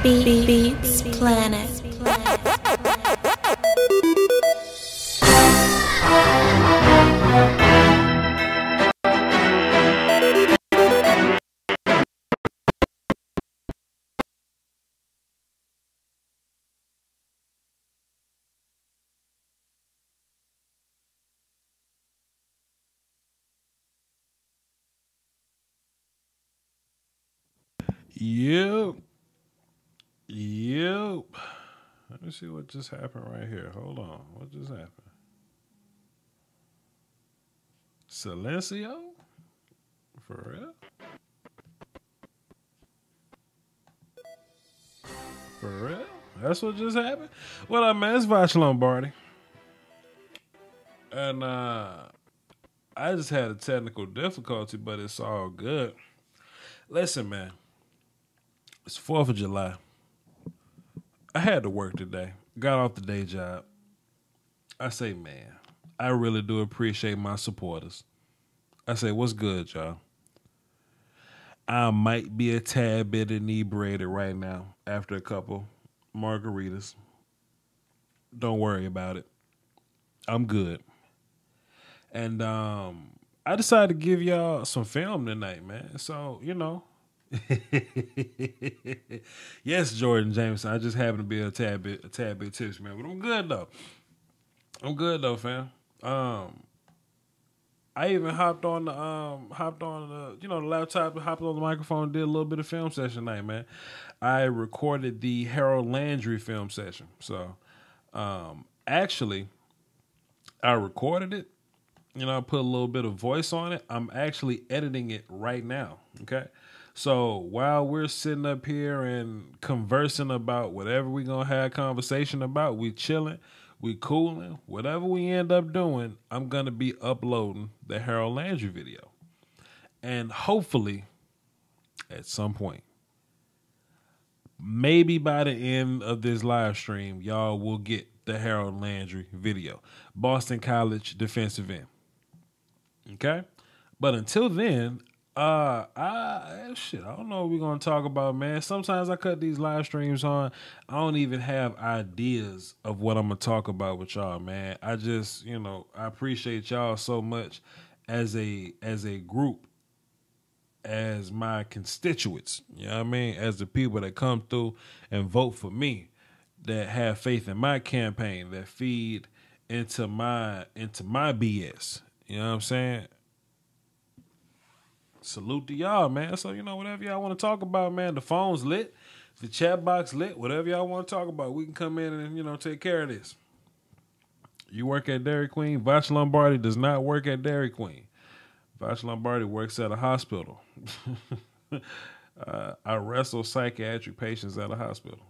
Beats Planet. Yep. Let me see what just happened right here. Hold on. What just happened? Silencio? For real? For real? That's what just happened? What up, man? It's Voch Lombardi. And I just had a technical difficulty, but it's all good. Listen, man. It's 4th of July. I had to work today. Got off the day job. I say, man, I really do appreciate my supporters. I say, what's good, y'all? I might be a tad bit inebriated right now after a couple margaritas. Don't worry about it. I'm good. And I decided to give y'all some film tonight, man. So, you know. Yes, Jordan Jameson. I just happen to be a tad bit tipsy, man. But I'm good though. Fam. I even hopped on the the laptop, hopped on the microphone, and did a little bit of film session tonight, man. I recorded the Harold Landry film session. So actually I recorded it. I put a little bit of voice on it. I'm actually editing it right now. Okay. So while we're sitting up here and conversing about whatever we're going to have a conversation about, we chilling, we cooling, whatever we end up doing, I'm going to be uploading the Harold Landry video. And hopefully, at some point, maybe by the end of this live stream, y'all will get the Harold Landry video. Boston College defensive end. Okay? But until then, I don't know what we're gonna talk about, man. Sometimes I cut these live streams on. I don't even have ideas of what I'm gonna talk about with y'all, man. I just, I appreciate y'all so much as a group, as my constituents. You know what I mean? As the people that come through and vote for me, that have faith in my campaign, that feed into my BS. You know what I'm saying? Salute to y'all, man. So, whatever y'all want to talk about, man, the phone's lit, the chat box lit, whatever y'all want to talk about, we can come in and, take care of this. You work at Dairy Queen. Voch Lombardi does not work at Dairy Queen. Voch Lombardi works at a hospital. I wrestle psychiatric patients at a hospital.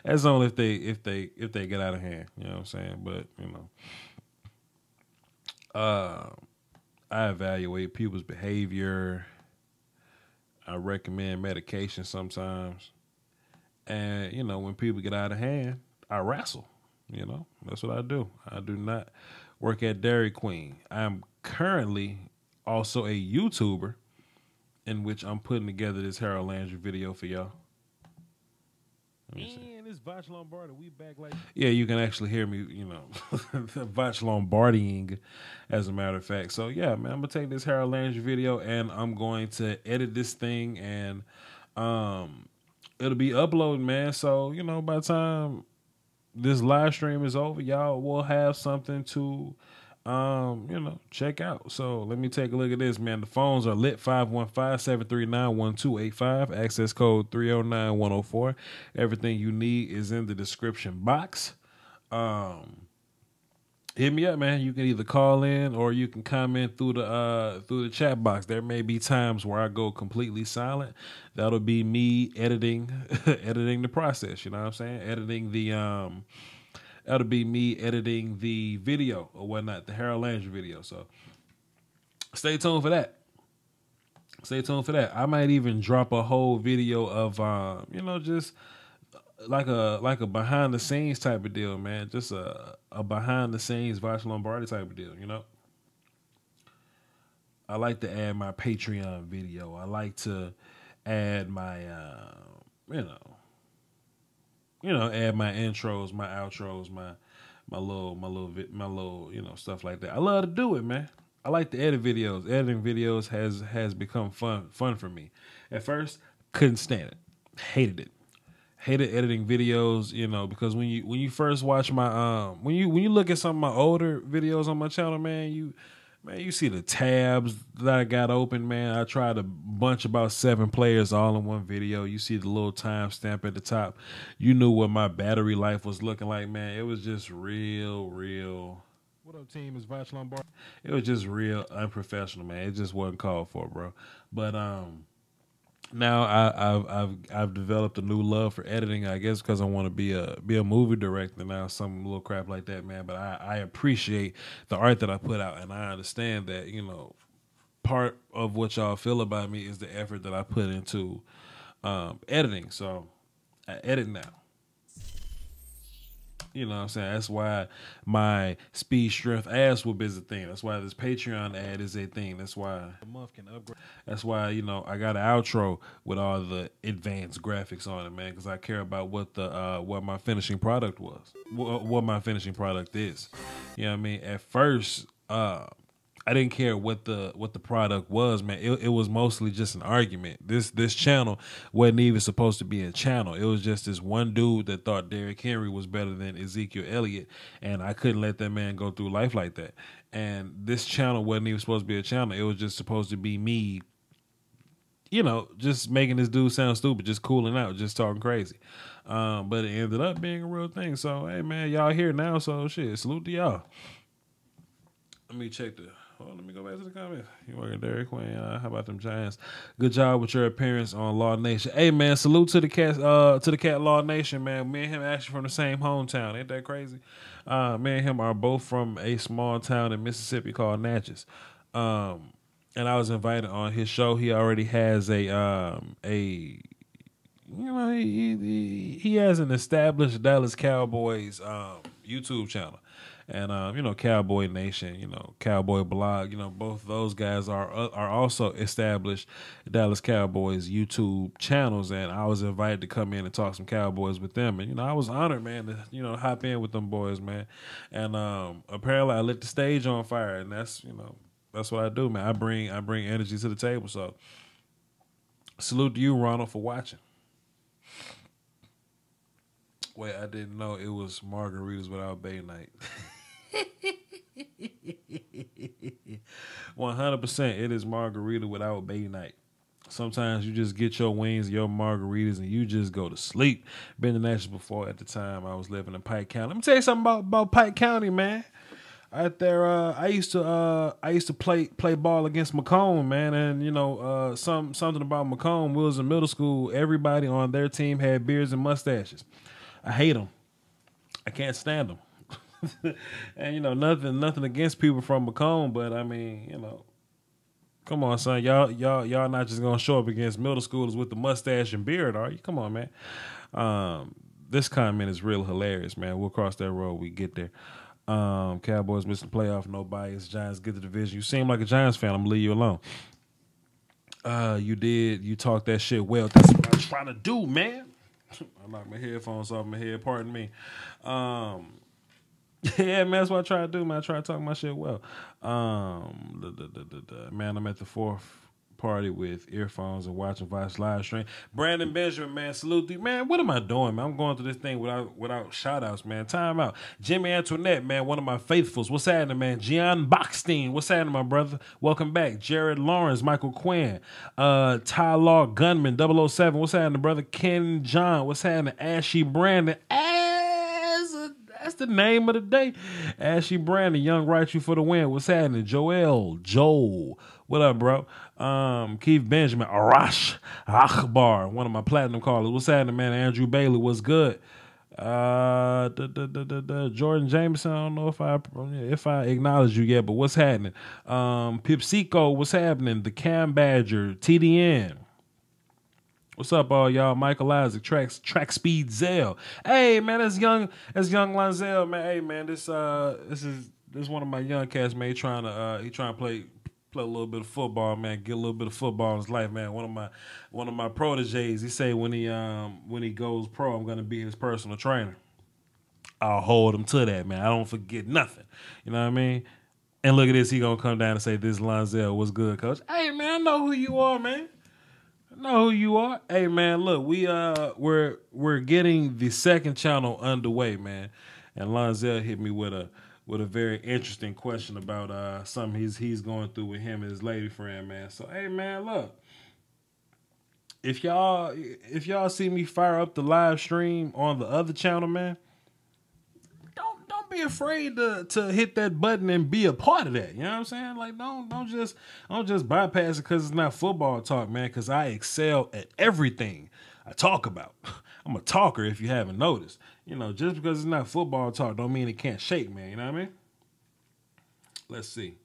That's only if they get out of hand. You know what I'm saying? But, I evaluate people's behavior. I recommend medication sometimes. And, when people get out of hand, I wrestle. That's what I do. I do not work at Dairy Queen. I'm currently also a YouTuber in which I'm putting together this Harold Landry video for y'all. And it's Voch Lombardi. We back like... Yeah, you can actually hear me, Voch Lombardiing, as a matter of fact. So, yeah, man, I'm going to take this Harold Landry video and I'm going to edit this thing and it'll be uploaded, man. So, by the time this live stream is over, y'all will have something to... check out. So let me take a look at this, man. The phones are lit 515-739-1285. Access code 309104. Everything you need is in the description box. Hit me up, man. You can either call in or you can comment through the chat box. There may be times where I go completely silent. That'll be me editing the process. You know what I'm saying? That'll be me editing the video or whatnot, the Harold Landry video. So stay tuned for that. I might even drop a whole video of, just like a behind the scenes type of deal, man. Just a behind the scenes Voch Lombardi type of deal, I like to add my Patreon video. I like to add my, add my intros, my outros, my little, stuff like that. I love to do it, man. I like to edit videos. Editing videos has become fun for me. At first, couldn't stand it, hated it. Hated editing videos, because when you first watch my when you look at some of my older videos on my channel, man, you see the tabs that I got open, man. I tried to bunch about 7 players all in one video. You see the little timestamp at the top. You knew what my battery life was looking like, man. It was just real. What up, team? It's Voch Lombardi. It was just real unprofessional, man. It just wasn't called for, bro. But now I've developed a new love for editing. I guess because I want to be a movie director now, some little crap like that, man. But I appreciate the art that I put out, and I understand that part of what y'all feel about me is the effort that I put into editing. So I edit now. You know what I'm saying? That's why my speed, strength, ass whoop is a thing. That's why this Patreon ad is a thing. That's why a month can upgrade. That's why, I got an outro with all the advanced graphics on it, man, because I care about what my finishing product was, what my finishing product is. You know what I mean? At first, I didn't care what the product was, man. It was mostly just an argument. This channel wasn't even supposed to be a channel. It was just this one dude that thought Derrick Henry was better than Ezekiel Elliott, and I couldn't let that man go through life like that. And this channel wasn't even supposed to be a channel. It was just supposed to be me, just making this dude sound stupid, just cooling out, just talking crazy. But it ended up being a real thing. So, hey, man, y'all here now, so shit, salute to y'all. Let me check let me go back to the comments. You working Dairy Queen? How about them Giants? Good job with your appearance on Law Nation. Hey man, salute to the cat Law Nation, man. Me and him actually from the same hometown. Ain't that crazy? Me and him are both from a small town in Mississippi called Natchez. And I was invited on his show. He already has he has an established Dallas Cowboys YouTube channel. And Cowboy Nation, Cowboy Blog, both those guys are also established Dallas Cowboys YouTube channels, and I was invited to come in and talk some Cowboys with them, and I was honored, man, to hop in with them boys, man. And apparently I lit the stage on fire, and that's what I do, man. I bring energy to the table. So salute to you, Ronald, for watching. Wait, I didn't know it was margaritas without Bay Night. 100%, it is margarita without Bay Night. Sometimes you just get your wings, your margaritas, and you just go to sleep. Been to Natchez before. At the time, I was living in Pike County. Let me tell you something about Pike County, man. Out there, I used to play ball against Macomb, man, and something about Macomb. We was in middle school. Everybody on their team had beards and mustaches. I hate them. I can't stand them. And nothing against people from Macomb, but I mean, come on, son, y'all not just gonna show up against middle schoolers with the mustache and beard, are you? Come on, man. This comment is real hilarious, man. We'll cross that road. We get there. Cowboys missing the playoff, no bias. Giants get the division. You seem like a Giants fan. I'm gonna leave you alone. You talked that shit well. That's what I'm trying to do, man. I knocked my headphones off my head. Pardon me. Yeah, man, that's what I try to do, man. I try to talk my shit well. Man, I'm at the fourth party with earphones and watching Voch live stream. Brandon Benjamin, man, salute to you. Man, what am I doing, man? I'm going through this thing without shout-outs, man. Time out. Jimmy Antoinette, man, one of my faithfuls. What's happening, man? Gian Bockstein, what's happening, my brother? Welcome back. Jared Lawrence, Michael Quinn, Ty Law Gunman, 007, what's happening, brother? Ken John, what's happening? Ashy Brandon, that's the name of the day. Ashy Brandon, Young Right You for the win. What's happening? Joel, what up, bro? Keith Benjamin, Arash Akbar, one of my platinum callers. What's happening, man? Andrew Bailey, what's good? Jordan Jameson, I don't know if I acknowledge you yet, but what's happening? Pipsico, what's happening? The Cam Badger, TDN. What's up, all y'all? Michael Isaac, Track Speed Zell. Hey, man, that's young Lanzel, man. Hey, man, this is one of my young cats, man. He trying to play a little bit of football, man. Get a little bit of football in his life, man. One of my proteges, he say when he goes pro, I'm gonna be his personal trainer. I'll hold him to that, man. I don't forget nothing. You know what I mean? And look at this, he gonna come down and say, "This Lonzel, what's good, coach?" Hey, man, I know who you are, man. I know who you are. Hey, man, look, we're getting the second channel underway, man. And Lonzel hit me with a very interesting question about something he's going through with him and his lady friend, man. So, hey, man, look, if y'all see me fire up the live stream on the other channel, man, don't be afraid to hit that button and be a part of that. You know what I'm saying? Like, don't just bypass it because it's not football talk, man. Because I excel at everything I talk about. I'm a talker, if you haven't noticed. You know, just because it's not football talk don't mean it can't shake, man. You know what I mean? Let's see.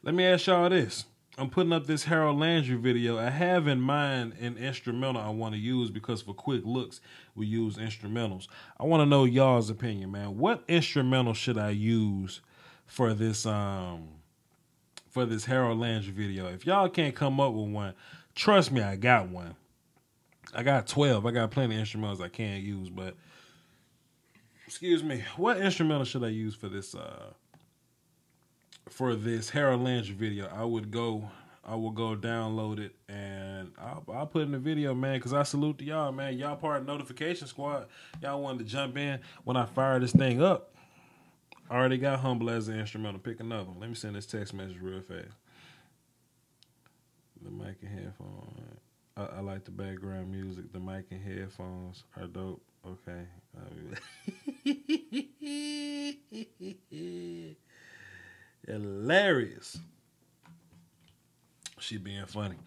Let me ask y'all this. I'm putting up this Harold Landry video. I have in mind an instrumental I want to use because for quick looks, we use instrumentals. I want to know y'all's opinion, man. What instrumental should I use for this Harold Landry video? If y'all can't come up with one, trust me, I got one. I got 12. I got plenty of instrumentals I can't use, but excuse me. What instrumental should I use for this Harold Landry video? I will go download it and I'll put in the video, man, because I salute to y'all, man. Y'all part of Notification Squad. Y'all wanted to jump in when I fire this thing up. I already got Humble as an instrumental. Pick another one. Let me send this text message real fast. The mic and headphones. I like the background music. The mic and headphones are dope. Okay. Hilarious. She being funny.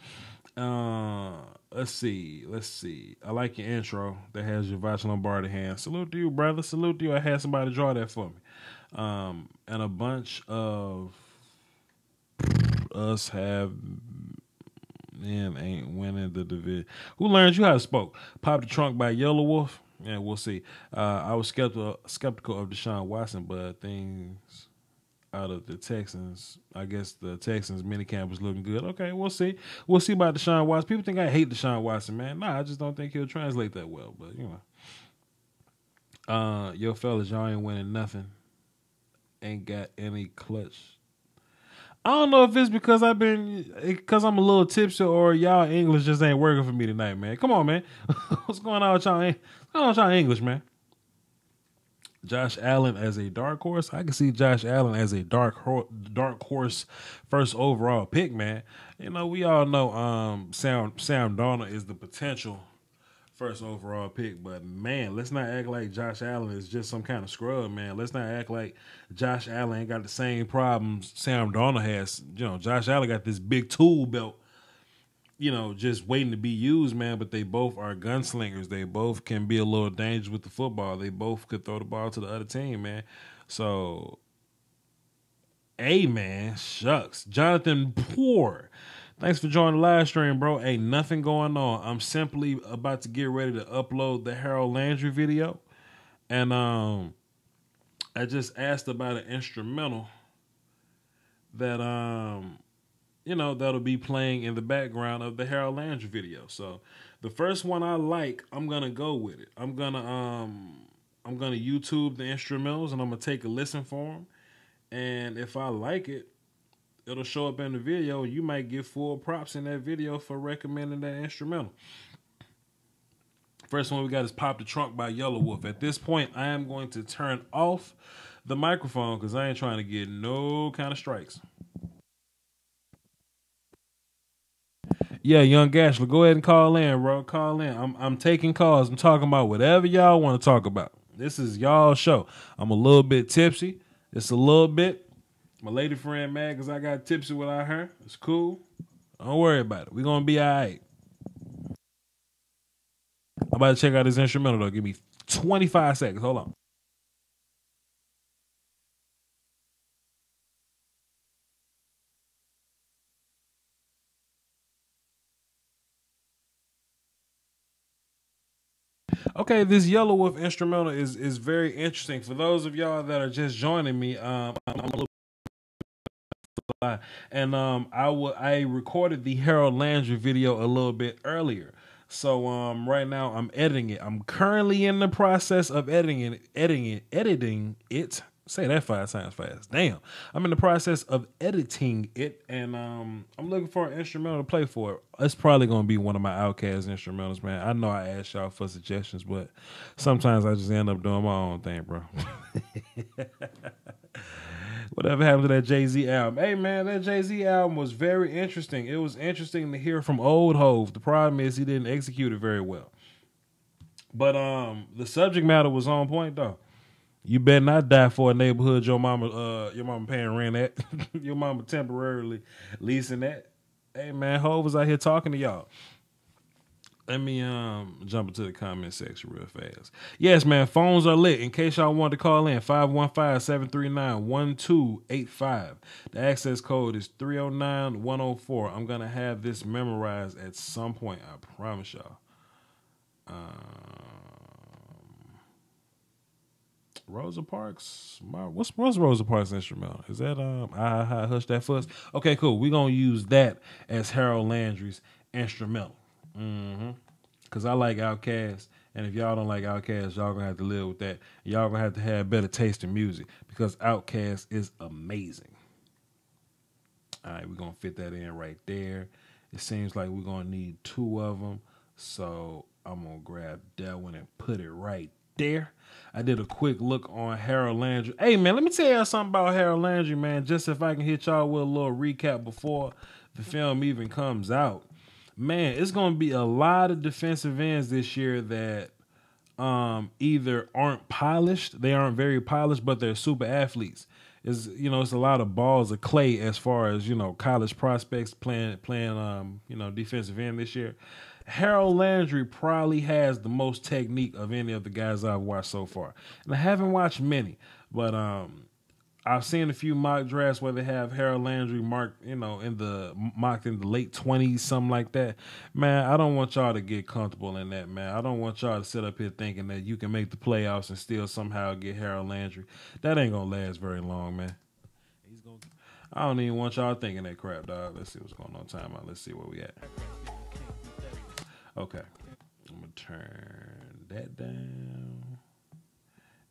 Let's see. I like your intro that has your Voch Lombardi hand. Salute to you, brother. Salute to you. I had somebody draw that for me. And a bunch of us have ain't winning the division. Who learned you how to spoke? Pop the Trunk by Yellow Wolf. Yeah, we'll see. I was skeptical of Deshaun Watson, but things out of the Texans, I guess the Texans minicamp was looking good. Okay, we'll see. We'll see about Deshaun Watson. People think I hate Deshaun Watson, man. Nah, I just don't think he'll translate that well. But, you know. Yo, fellas, y'all ain't winning nothing. Ain't got any clutch. I don't know if it's because I'm a little tipsy or y'all English just ain't working for me tonight, man. Come on, man. What's going on with y'all? What's going on with y'all English, man? Josh Allen as a dark horse. I can see Josh Allen as a dark horse first overall pick, man. You know, we all know Sam Darnold is the potential first overall pick, but man, let's not act like Josh Allen is just some kind of scrub, man. Let's not act like Josh Allen ain't got the same problems Sam Darnold has. You know, Josh Allen got this big tool belt, you know, just waiting to be used, man, but they both are gunslingers. They both can be a little dangerous with the football. They both could throw the ball to the other team, man. So, hey, man, shucks. Jonathan Poor, thanks for joining the live stream, bro. Ain't nothing going on. I'm simply about to get ready to upload the Harold Landry video. And I just asked about an instrumental that you know, that'll be playing in the background of the Harold Landry video. So the first one I like, I'm gonna go with it. I'm gonna YouTube the instrumentals and I'm gonna take a listen for them. And if I like it, it'll show up in the video. You might get full props in that video for recommending that instrumental. First one we got is Pop the Trunk by Yellow Wolf. At this point, I am going to turn off the microphone because I ain't trying to get no kind of strikes. Yeah, Young Gashler, go ahead and call in, bro. Call in. I'm taking calls. I'm talking about whatever y'all want to talk about. This is y'all's show. I'm a little bit tipsy. It's a little bit. My lady friend mad because I got tipsy without her. It's cool. Don't worry about it. We're going to be all right. I'm about to check out this instrumental, though. Give me 25 seconds. Hold on. Okay, this Yellow Wolf instrumental is very interesting. For those of y'all that are just joining me, I'm a little lie. And I recorded the Harold Landry video a little bit earlier. So right now I'm editing it. I'm currently in the process of editing it. Say that 5 times fast. Damn. I'm in the process of editing it, and I'm looking for an instrumental to play for it. It's probably gonna be one of my Outkast instrumentals, man. I know I asked y'all for suggestions, but sometimes I just end up doing my own thing, bro. Whatever happened to that Jay-Z album? Hey, man, that Jay-Z album was very interesting. It was interesting to hear from old Hove. The problem is he didn't execute it very well. But the subject matter was on point, though. You better not die for a neighborhood your mama paying rent at. Your mama temporarily leasing that. Hey, man, Hove was out here talking to y'all. Let me jump into the comment section real fast. Yes, man, phones are lit. In case y'all want to call in, 515-739-1285. The access code is 309-104. I'm going to have this memorized at some point. I promise y'all. Rosa Parks? What's Rosa Parks' instrumental? Is that I Hush That Fuss? Okay, cool. We're going to use that as Harold Landry's instrumental. Cause I like Outkast, and if y'all don't like Outkast, y'all gonna have to live with that. Y'all gonna have to have better taste in music because Outkast is amazing. All right, we're gonna fit that in right there. It seems like we're gonna need 2 of them, so I'm gonna grab that one and put it right there. I did a quick look on Harold Landry. Hey, man, let me tell y'all something about Harold Landry, man. Just if I can hit y'all with a little recap before the film even comes out. Man, it's going to be a lot of defensive ends this year that either aren't polished, they aren't very polished, but they're super athletes. It's a lot of balls of clay as far as, college prospects playing defensive end this year. Harold Landry probably has the most technique of any of the guys I've watched so far. And I haven't watched many, but I've seen a few mock drafts where they have Harold Landry mocked in the late 20s, something like that. Man, I don't want y'all to get comfortable in that, man. I don't want y'all to sit up here thinking that you can make the playoffs and still somehow get Harold Landry. That ain't gonna last very long, man. I don't even want y'all thinking that crap, dog. Let's see what's going on. Time out. Let's see where we at. Okay, I'm gonna turn that down,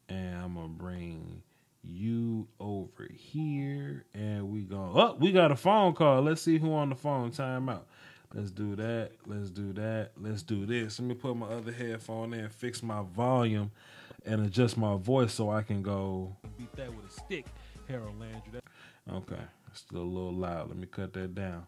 and I'm gonna bring you over here, and we got a phone call. Let's see who on the phone. Time out. Let's do that. Let's do that. Let's do this. Let me put my other headphone in, fix my volume, and adjust my voice so I can go beat that with a stick. Harold Landry. Okay, still a little loud. Let me cut that down.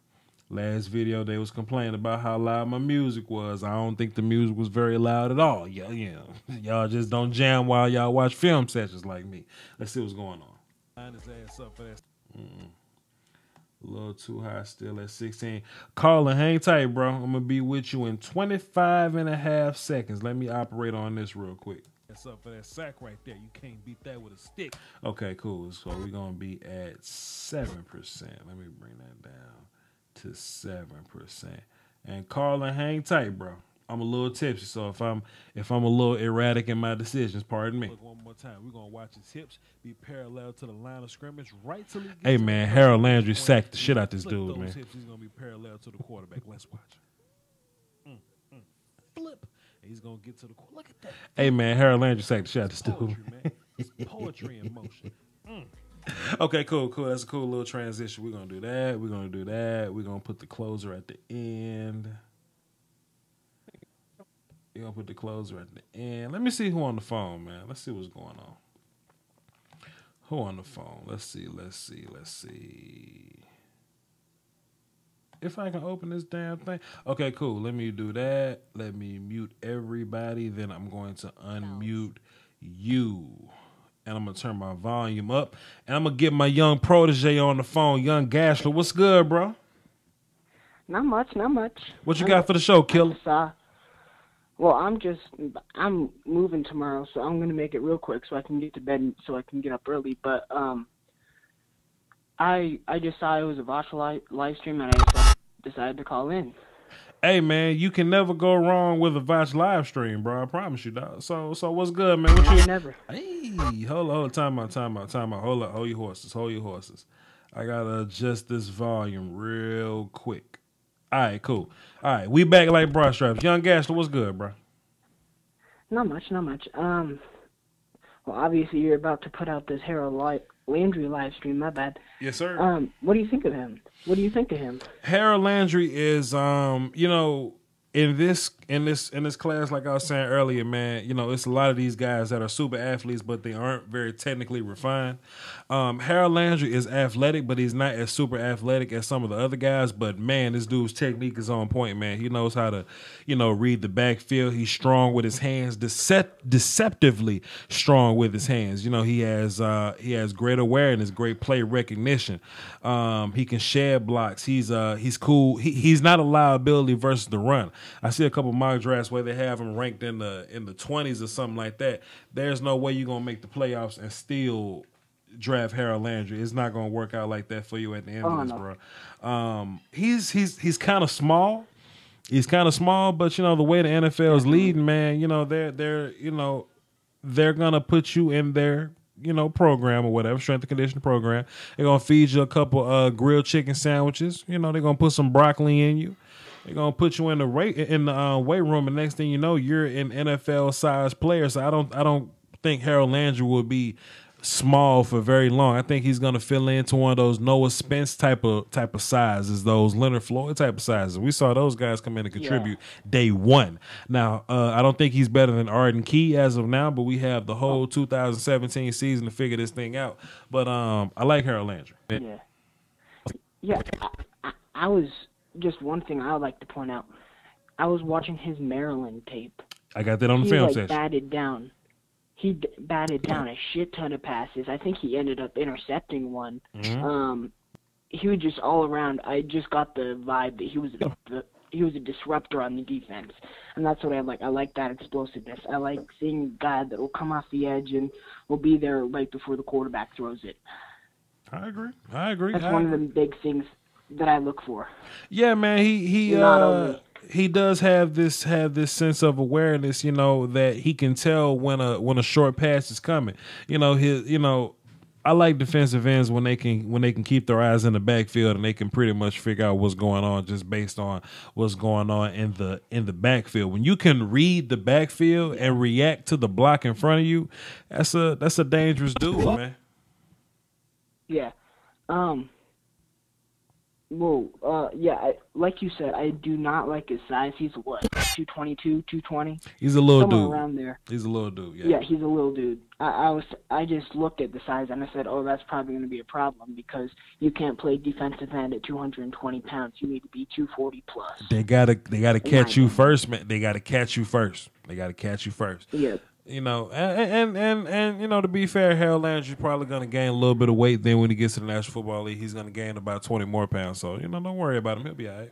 Last video, they was complaining about how loud my music was. I don't think the music was very loud at all. Y'all just don't jam while y'all watch film sessions like me. Let's see what's going on. Line his ass up for that. A little too high still at 16. Carlin, hang tight, bro. I'm going to be with you in 25 and a half seconds. Let me operate on this real quick. That's up for that sack right there. You can't beat that with a stick. Okay, cool. So we're going to be at 7%. Let me bring that down to 7%. And Carlin, hang tight, bro. I'm a little tipsy, so if I'm a little erratic in my decisions, pardon me. Look, one more time. We're gonna watch his hips be parallel to the line of scrimmage right till he gets. Hey man, Harold Landry sacked the shit out this dude, man. Hips, he's gonna be parallel to the quarterback. Let's watch. Flip. He's gonna get to the look at that. Hey man, Harold Landry sacked the shit out this dude. Poetry, man. It's poetry in motion. Okay, cool. That's a cool little transition. We're going to do that. We're going to put the closer at the end. Let me see who on the phone, man. Let's see what's going on. Who on the phone? Let's see. If I can open this damn thing. Okay, cool. Let me do that. Let me mute everybody. Then I'm going to unmute you. And I'm going to turn my volume up. And I'm going to get my young protege on the phone, young Gaston. What's good, bro? Not much. What you got for the show, killer? I'm moving tomorrow, so I'm going to make it real quick so I can get to bed so I can get up early. But I just saw it was a Voch live stream, and I decided to call in. Hey, man, you can never go wrong with a Voch live stream, bro. I promise you, dog. So what's good, man? Never. Hey, hold on. Time out. Hold your horses. I gotta adjust this volume real quick. All right, cool. All right, we back like bra straps. Young Gaston, what's good, bro? Not much, not much. Well, obviously you're about to put out this Landry live stream. My bad. Yes, sir. What do you think of him? What do you think of him? Harold Landry is, in this class, like I was saying earlier, man, it's a lot of these guys that are super athletes, but they aren't very technically refined. Harold Landry is athletic, but he's not as super athletic as some of the other guys. But man, this dude's technique is on point, man. He knows how to, read the backfield. He's strong with his hands, deceptively strong with his hands. He has great awareness, great play recognition. He can shed blocks. He's cool. He's not a liability versus the run. I see a couple mock drafts where they have him ranked in the 20s or something like that. There's no way you're gonna make the playoffs and still draft Harold Landry. It's not gonna work out like that for you at the end of this, no. bro. He's kind of small. He's kind of small, but the way the NFL is leading, man, they're gonna put you in their program or whatever, strength and conditioning program. They're gonna feed you a couple grilled chicken sandwiches. They're gonna put some broccoli in you. They're gonna put you in the weight room, and next thing you know, you're an NFL sized player. So I don't think Harold Landry will be small for very long. I think he's gonna fill into one of those Noah Spence type of sizes, those Leonard Floyd type of sizes. We saw those guys come in and contribute day one. Now, I don't think he's better than Arden Key as of now, but we have the whole 2017 season to figure this thing out. But I like Harold Landry. Yeah. I was. Just one thing I would like to point out. I was watching his Maryland tape. I got that on the film session. He batted down a shit ton of passes. I think he ended up intercepting one. Mm-hmm. He was just all around. I just got the vibe that he was a disruptor on the defense, and that's what I like. I like that explosiveness. I like seeing a guy that will come off the edge and will be there right before the quarterback throws it. I agree. That's one of the big things that I look for. Yeah, man, he does have this sense of awareness, that he can tell when a short pass is coming. I like defensive ends when they can keep their eyes in the backfield and they can pretty much figure out what's going on just based on what's going on in the backfield. When you can read the backfield and react to the block in front of you, that's a dangerous dude, man. Yeah. Like you said, I do not like his size. He's what, 222, 220? He's a little somewhere dude. Around there. He's a little dude, yeah. Yeah, he's a little dude. I just looked at the size and I said, oh, that's probably going to be a problem because you can't play defensive end at 220 pounds. You need to be 240 plus. They gotta catch you first, man. They gotta catch you first. Yeah. And to be fair, Harold Landry's probably going to gain a little bit of weight. Then when he gets to the National Football League, he's going to gain about 20 more pounds. So, don't worry about him. He'll be all right.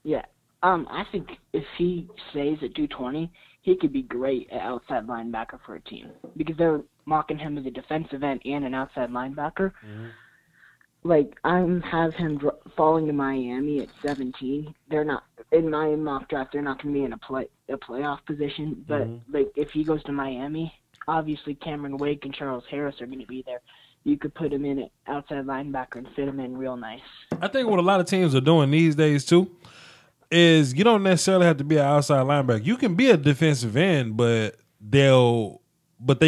Yeah. I think if he stays at 220, he could be great at outside linebacker for a team because they're mocking him as a defensive end and an outside linebacker. Mm-hmm. Like, I have him falling to Miami at 17. They're not in my mock draft. They're not going to be in a playoff position. But like, if he goes to Miami, obviously Cameron Wake and Charles Harris are going to be there. You could put him in at outside linebacker and fit him in real nice. I think what a lot of teams are doing these days too is you don't necessarily have to be an outside linebacker. You can be a defensive end, but they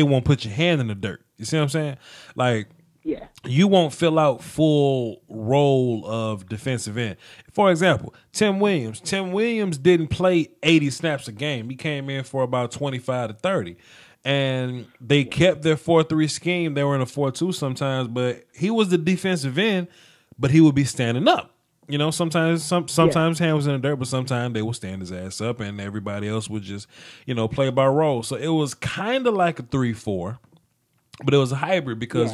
won't put your hand in the dirt. You see what I'm saying? Like. Yeah. You won't fill out full role of defensive end. For example, Tim Williams. Tim Williams didn't play 80 snaps a game. He came in for about 25 to 30. And they kept their 4-3 scheme. They were in a 4-2 sometimes, but he was the defensive end, but he would be standing up. Sometimes hand was in the dirt, but sometimes they would stand his ass up and everybody else would just, play by role. So it was kind of like a 3-4. But it was a hybrid because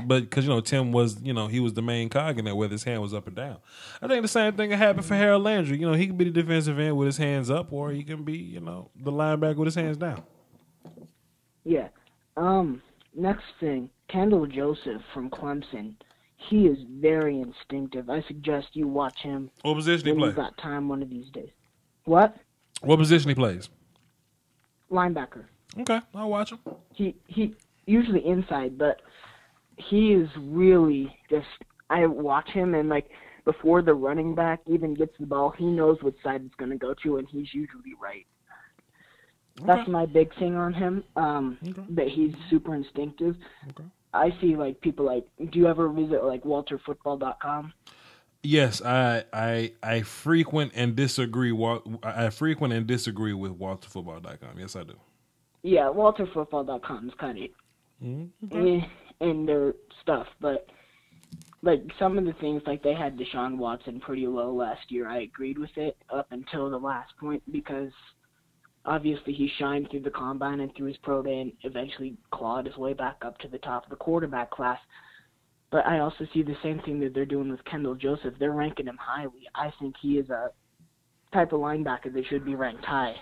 Tim was, he was the main cog in there, whether his hand was up or down. I think the same thing could happen for Harold Landry. He can be the defensive end with his hands up, or he can be, the linebacker with his hands down. Yeah. Next thing, Kendall Joseph from Clemson. He is very instinctive. I suggest you watch him. What position he plays? When you've got time one of these days. What? What position he plays? Linebacker. Okay, I'll watch him. He usually inside, but he is really just I watch him, and like before the running back even gets the ball, he knows what side it's going to go to, and he's usually right. Okay. That's my big thing on him. That he's super instinctive. Okay. I see like people like. Do you ever visit like WalterFootball.com? Yes, I frequent and disagree. I frequent and disagree with WalterFootball.com. Yes, I do. Yeah, WalterFootball.com is kind of in their stuff, but like some of the things, like they had Deshaun Watson pretty low last year. I agreed with it up until the last point because obviously he shined through the combine and through his pro day and eventually clawed his way back up to the top of the quarterback class. But I also see the same thing that they're doing with Kendall Joseph. They're ranking him highly. I think he is a type of linebacker that should be ranked high.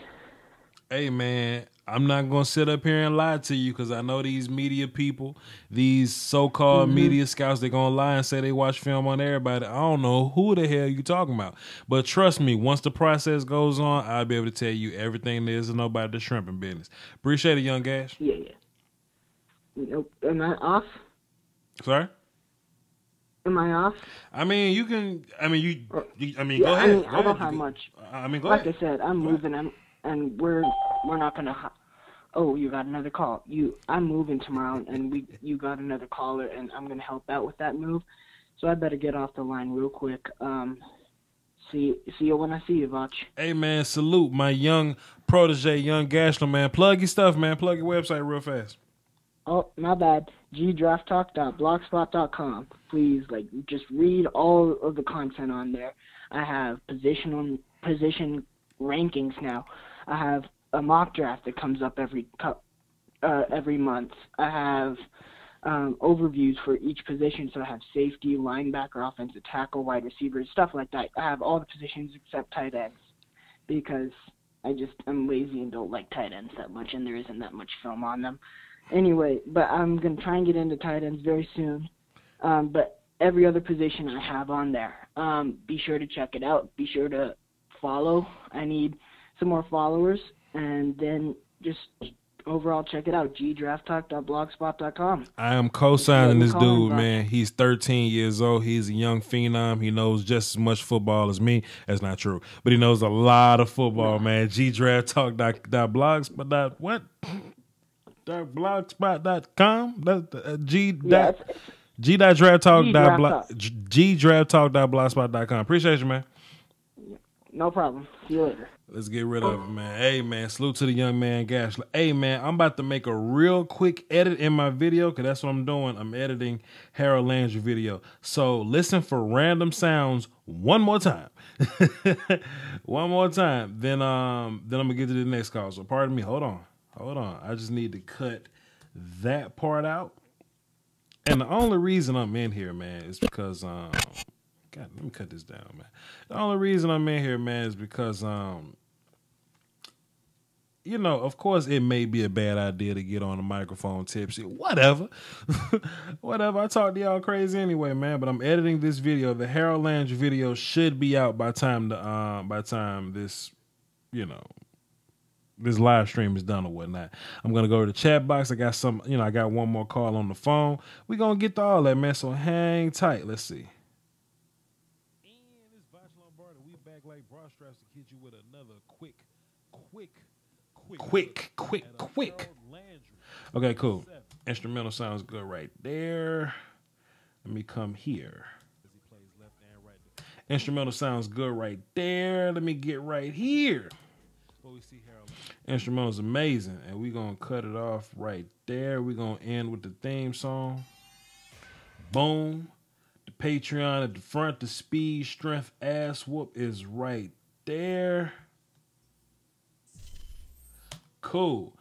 Hey, man, I'm not going to sit up here and lie to you because I know these media people, these so-called media scouts, they're going to lie and say they watch film on everybody. I don't know who the hell you talking about. But trust me, once the process goes on, I'll be able to tell you everything there is to know about the shrimping business. Appreciate it, Young Gash. Yeah. Nope. Am I off? Sorry? Am I off? I mean, you can. I mean, go ahead. I don't have much. Go like ahead. I said, I'm moving, and we're not gonna. Oh, you got another call. I'm moving tomorrow, and you got another caller, and I'm gonna help out with that move. So I better get off the line real quick. See you when I see you, Voch. Hey man, salute my young protege, young Gaston, man. Plug your stuff, man. Plug your website real fast. Oh, my bad. gdrafttalk.blogspot.com. Please, just read all of the content on there. I have position rankings now. I have a mock draft that comes up every month. I have overviews for each position. So I have safety, linebacker, offensive tackle, wide receivers, stuff like that. I have all the positions except tight ends because I'm lazy and don't like tight ends that much, and there isn't that much film on them. Anyway, but I'm going to try and get into tight ends very soon. But every other position I have on there. Be sure to check it out. Be sure to follow. I need some more followers. And then just overall check it out, gdrafttalk.blogspot.com. I am co-signing this dude, man. He's 13 years old. He's a young phenom. He knows just as much football as me. That's not true. But he knows a lot of football, man. gdrafttalk.blogspot.what? .blogspot.com. gdrafttalk.blogspot.com. Appreciate you, man. No problem. See you later. Let's get rid of it, man. Hey, man, salute to the young man, Gash. Hey, man, I'm about to make a real quick edit in my video because that's what I'm doing. I'm editing Harold Landry video. So listen for random sounds one more time. One more time. Then I'm going to get to the next call. So pardon me. Hold on. I just need to cut that part out. And the only reason I'm in here, man, is because God, let me cut this down, man. The only reason I'm in here, man, is because of course it may be a bad idea to get on the microphone tipsy. Whatever. Whatever. I talk to y'all crazy anyway, man. But I'm editing this video. The Harold Landry video should be out by time this, this live stream is done or whatnot. I'm going to go to the chat box. I got I got one more call on the phone. We're going to get to all that, man. So hang tight. Let's see. And it's Voch Lombardi. We back like bra straps to hit you with another quick. Okay, cool. Instrumental sounds good right there. Let me come here. Instrumental sounds good right there. Let me get right here. Instrumental's amazing, and we're going to cut it off right there. We're going to end with the theme song. Boom. The Patreon at the front, the speed, strength, ass whoop is right there. Cool.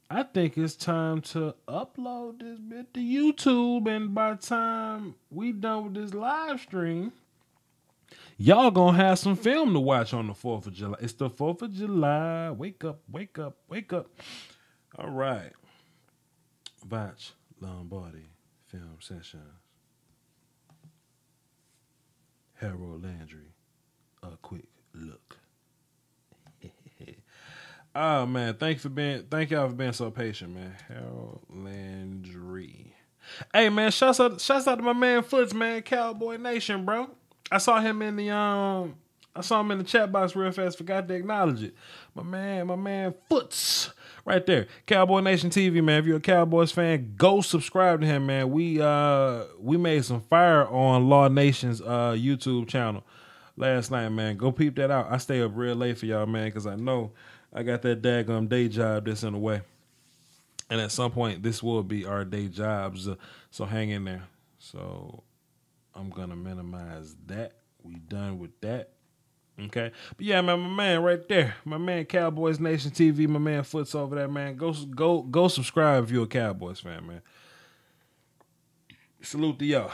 I think it's time to upload this bit to YouTube, and by the time we done with this live stream, y'all gonna have some film to watch on the 4th of July. It's the 4th of July. Wake up. All right. Voch Lombardi Film Sessions. Harold Landry. A quick look. Oh man, thank y'all for being so patient, man. Harold Landry. Hey man, shouts out to my man Foots, man, Cowboy Nation, bro. I saw him in the chat box real fast. Forgot to acknowledge it. My man Foots, right there. Cowboy Nation TV, man. If you're a Cowboys fan, go subscribe to him, man. We made some fire on Law Nation's YouTube channel last night, man. Go peep that out. I stay up real late for y'all, man, because I know I got that daggum day job that's in the way. And at some point, this will be our day jobs, so hang in there. So I'm going to minimize that. We done with that. Okay? But yeah, man, my man right there, my man Cowboys Nation TV, my man Foots over there, man. Go subscribe if you're a Cowboys fan, man. Salute to y'all.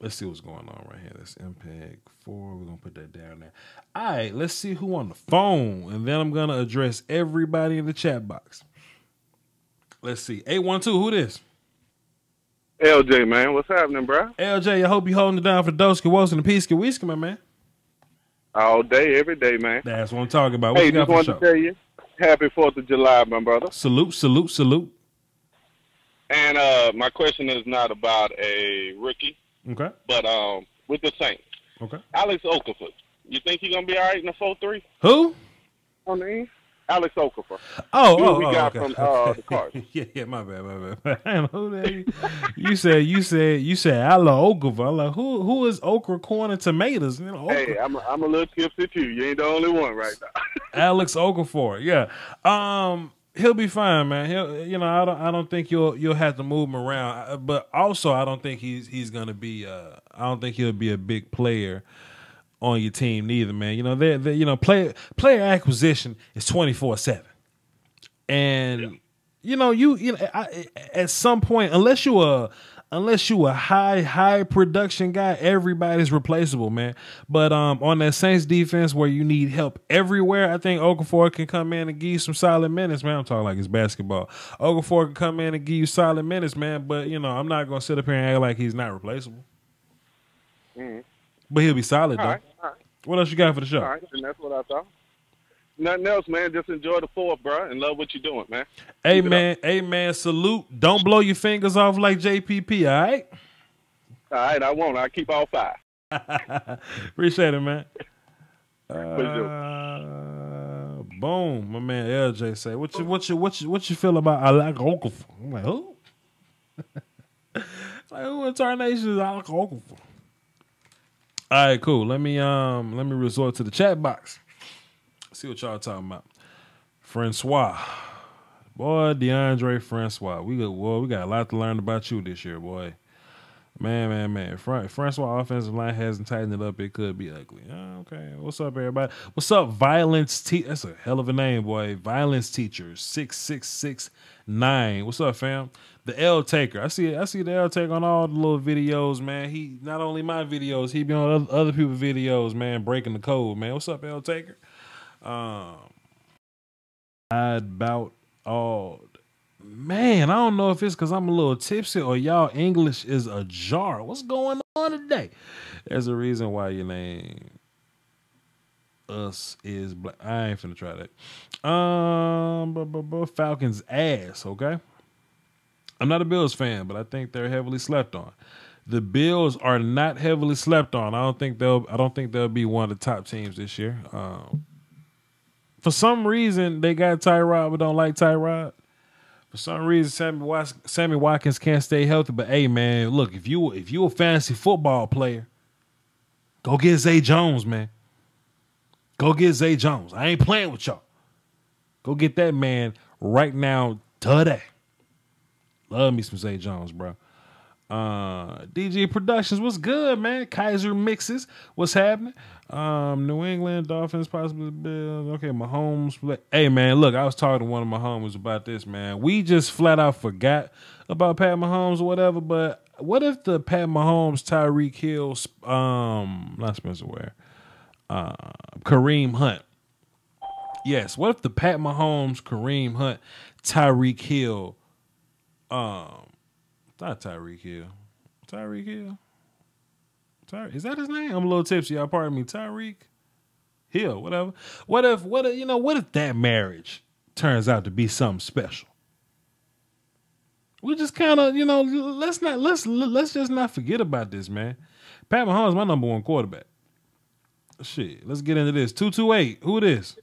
Let's see what's going on right here. That's MPEG 4. We're going to put that down there. All right, let's see who on the phone. And then I'm going to address everybody in the chat box. Let's see. 812, who this? LJ, man. What's happening, bro? LJ, I hope you holding it down for Doski, Woski, and Peaski, Whiskey, my man. All day, every day, man. That's what I'm talking about. What hey, you got just for wanted to tell you, happy 4th of July, my brother. Salute, salute, salute. And my question is not about a rookie. Okay. But with the Saints. Okay. Alex Okafor. You think he's going to be all right in the 4-3? Who? On the end? Alex Okafor. Oh, we got okay. from the Cardinals. yeah, my bad. I know who that is. You said Aloe Okafor. I'm like, who is okra, corn, and tomatoes? You know, hey, I'm a little tipsy too. You ain't the only one right now. Alex Okafor, yeah. He'll be fine, man. I don't think you'll have to move him around. But also, I don't think he's gonna be. I don't think he'll be a big player on your team neither, man. Player acquisition is 24/7, and at some point, unless you a high production guy, everybody's replaceable, man. But on that Saints defense where you need help everywhere, I think Okafor can come in and give you some solid minutes, man. I'm talking like it's basketball. Okafor can come in and give you solid minutes, man. But I'm not gonna sit up here and act like he's not replaceable. Mm-hmm. But he'll be solid, though. All right. What else you got for the show? All right, and that's what I thought. Nothing else, man. Just enjoy the 4th, bro, and love what you're doing, man. Hey, man, salute. Don't blow your fingers off like JPP, all right? All right, I won't. I'll keep all 5. Appreciate it, man. Boom, my man LJ say, what you feel about Alex Okafor? I'm like, who? Like, who in tarnation is Alex Okafor? All right, cool. Let me resort to the chat box. See what y'all talking about. Francois. Boy, DeAndre Francois. We got a lot to learn about you this year, boy. Man. Francois offensive line hasn't tightened it up. It could be ugly. Okay. What's up, everybody? What's up, Violence Teacher? That's a hell of a name, boy. Violence Teacher 6669. What's up, fam? The L Taker. I see the L Taker on all the little videos, man. He not only my videos, he be on other people's videos, man, breaking the code, man. What's up, L Taker? About all. Man, I don't know if it's because I'm a little tipsy or y'all English is ajar. What's going on today? There's a reason why your name us is black. I ain't finna try that. Falcons ass, okay? I'm not a Bills fan, but I think they're heavily slept on. The Bills are not heavily slept on. I don't think they'll be one of the top teams this year. For some reason, they got Tyrod but don't like Tyrod. For some reason, Sammy Watkins can't stay healthy. But hey, man, look, if you a fantasy football player, go get Zay Jones, man. Go get Zay Jones. I ain't playing with y'all. Go get that man right now today. Love me some Zay Jones, bro. DG Productions, what's good, man? Kaiser Mixes, what's happening? New England Dolphins, possibly Bills. Okay, Mahomes. Hey, man, look, I was talking to one of my homies about this, man. We just flat out forgot about Pat Mahomes or whatever, but what if the Pat Mahomes, Tyreek Hill, not Spencer Ware, Kareem Hunt. Yes, what if the Pat Mahomes, Kareem Hunt, Tyreek Hill, not Tyreek Hill. Tyreek Hill? Is that his name? I'm a little tipsy. Y'all pardon me. Tyreek Hill, whatever. What if that marriage turns out to be something special? We just kind of, let's just not forget about this, man. Pat Mahomes, my number one quarterback. Shit, let's get into this. 228, who it is?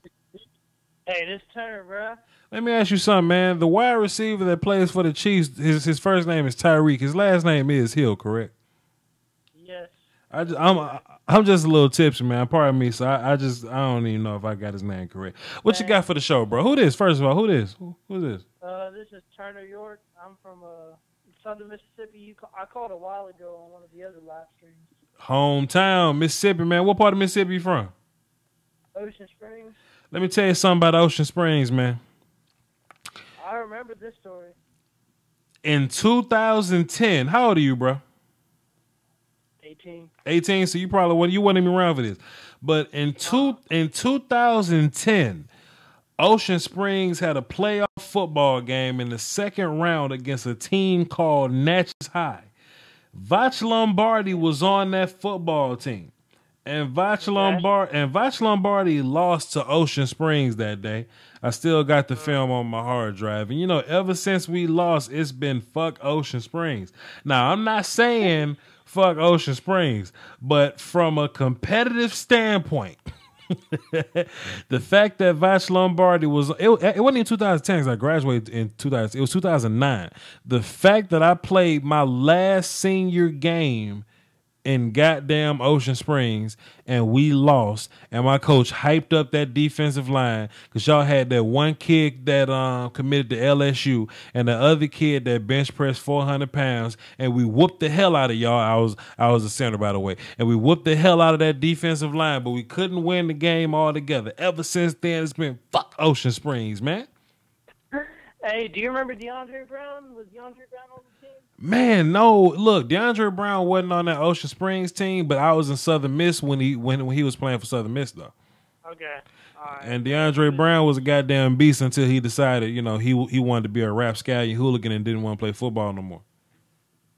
Hey, this Turner, bro. Let me ask you something, man. The wide receiver that plays for the Chiefs, his first name is Tyreek. His last name is Hill, correct? Yes. I'm just a little tipsy, man. Pardon me. So I don't even know if I got his name correct. What you got for the show, bro? Who this? First of all, who this? Who's this? This is Turner York. I'm from Southern Mississippi. I called a while ago on one of the other live streams. Hometown, Mississippi, man. What part of Mississippi you from? Ocean Springs. Let me tell you something about Ocean Springs, man. I remember this story. In 2010, how old are you, bro? 18. 18, so you wasn't even around for this. But in 2010, Ocean Springs had a playoff football game in the second round against a team called Natchez High. Voch Lombardi was on that football team. And Voch Lombardi lost to Ocean Springs that day. I still got the film on my hard drive. And, ever since we lost, it's been fuck Ocean Springs. Now, I'm not saying fuck Ocean Springs, but from a competitive standpoint, the fact that Voch Lombardi it wasn't in 2010 because I graduated in 2000. It was 2009. The fact that I played my last senior game in goddamn Ocean Springs and we lost, and my coach hyped up that defensive line because y'all had that one kid that committed to LSU and the other kid that bench pressed 400 pounds, and we whooped the hell out of y'all. I was a center, by the way, and we whooped the hell out of that defensive line, but we couldn't win the game altogether. Ever since then, it's been fuck Ocean Springs, man. Hey, do you remember DeAndre Brown? Was DeAndre Brown on the team? Man, no. Look, DeAndre Brown wasn't on that Ocean Springs team, but I was in Southern Miss when he was playing for Southern Miss, though. Okay. All right. And DeAndre Brown was a goddamn beast until he decided, he wanted to be a rapscallion hooligan and didn't want to play football no more.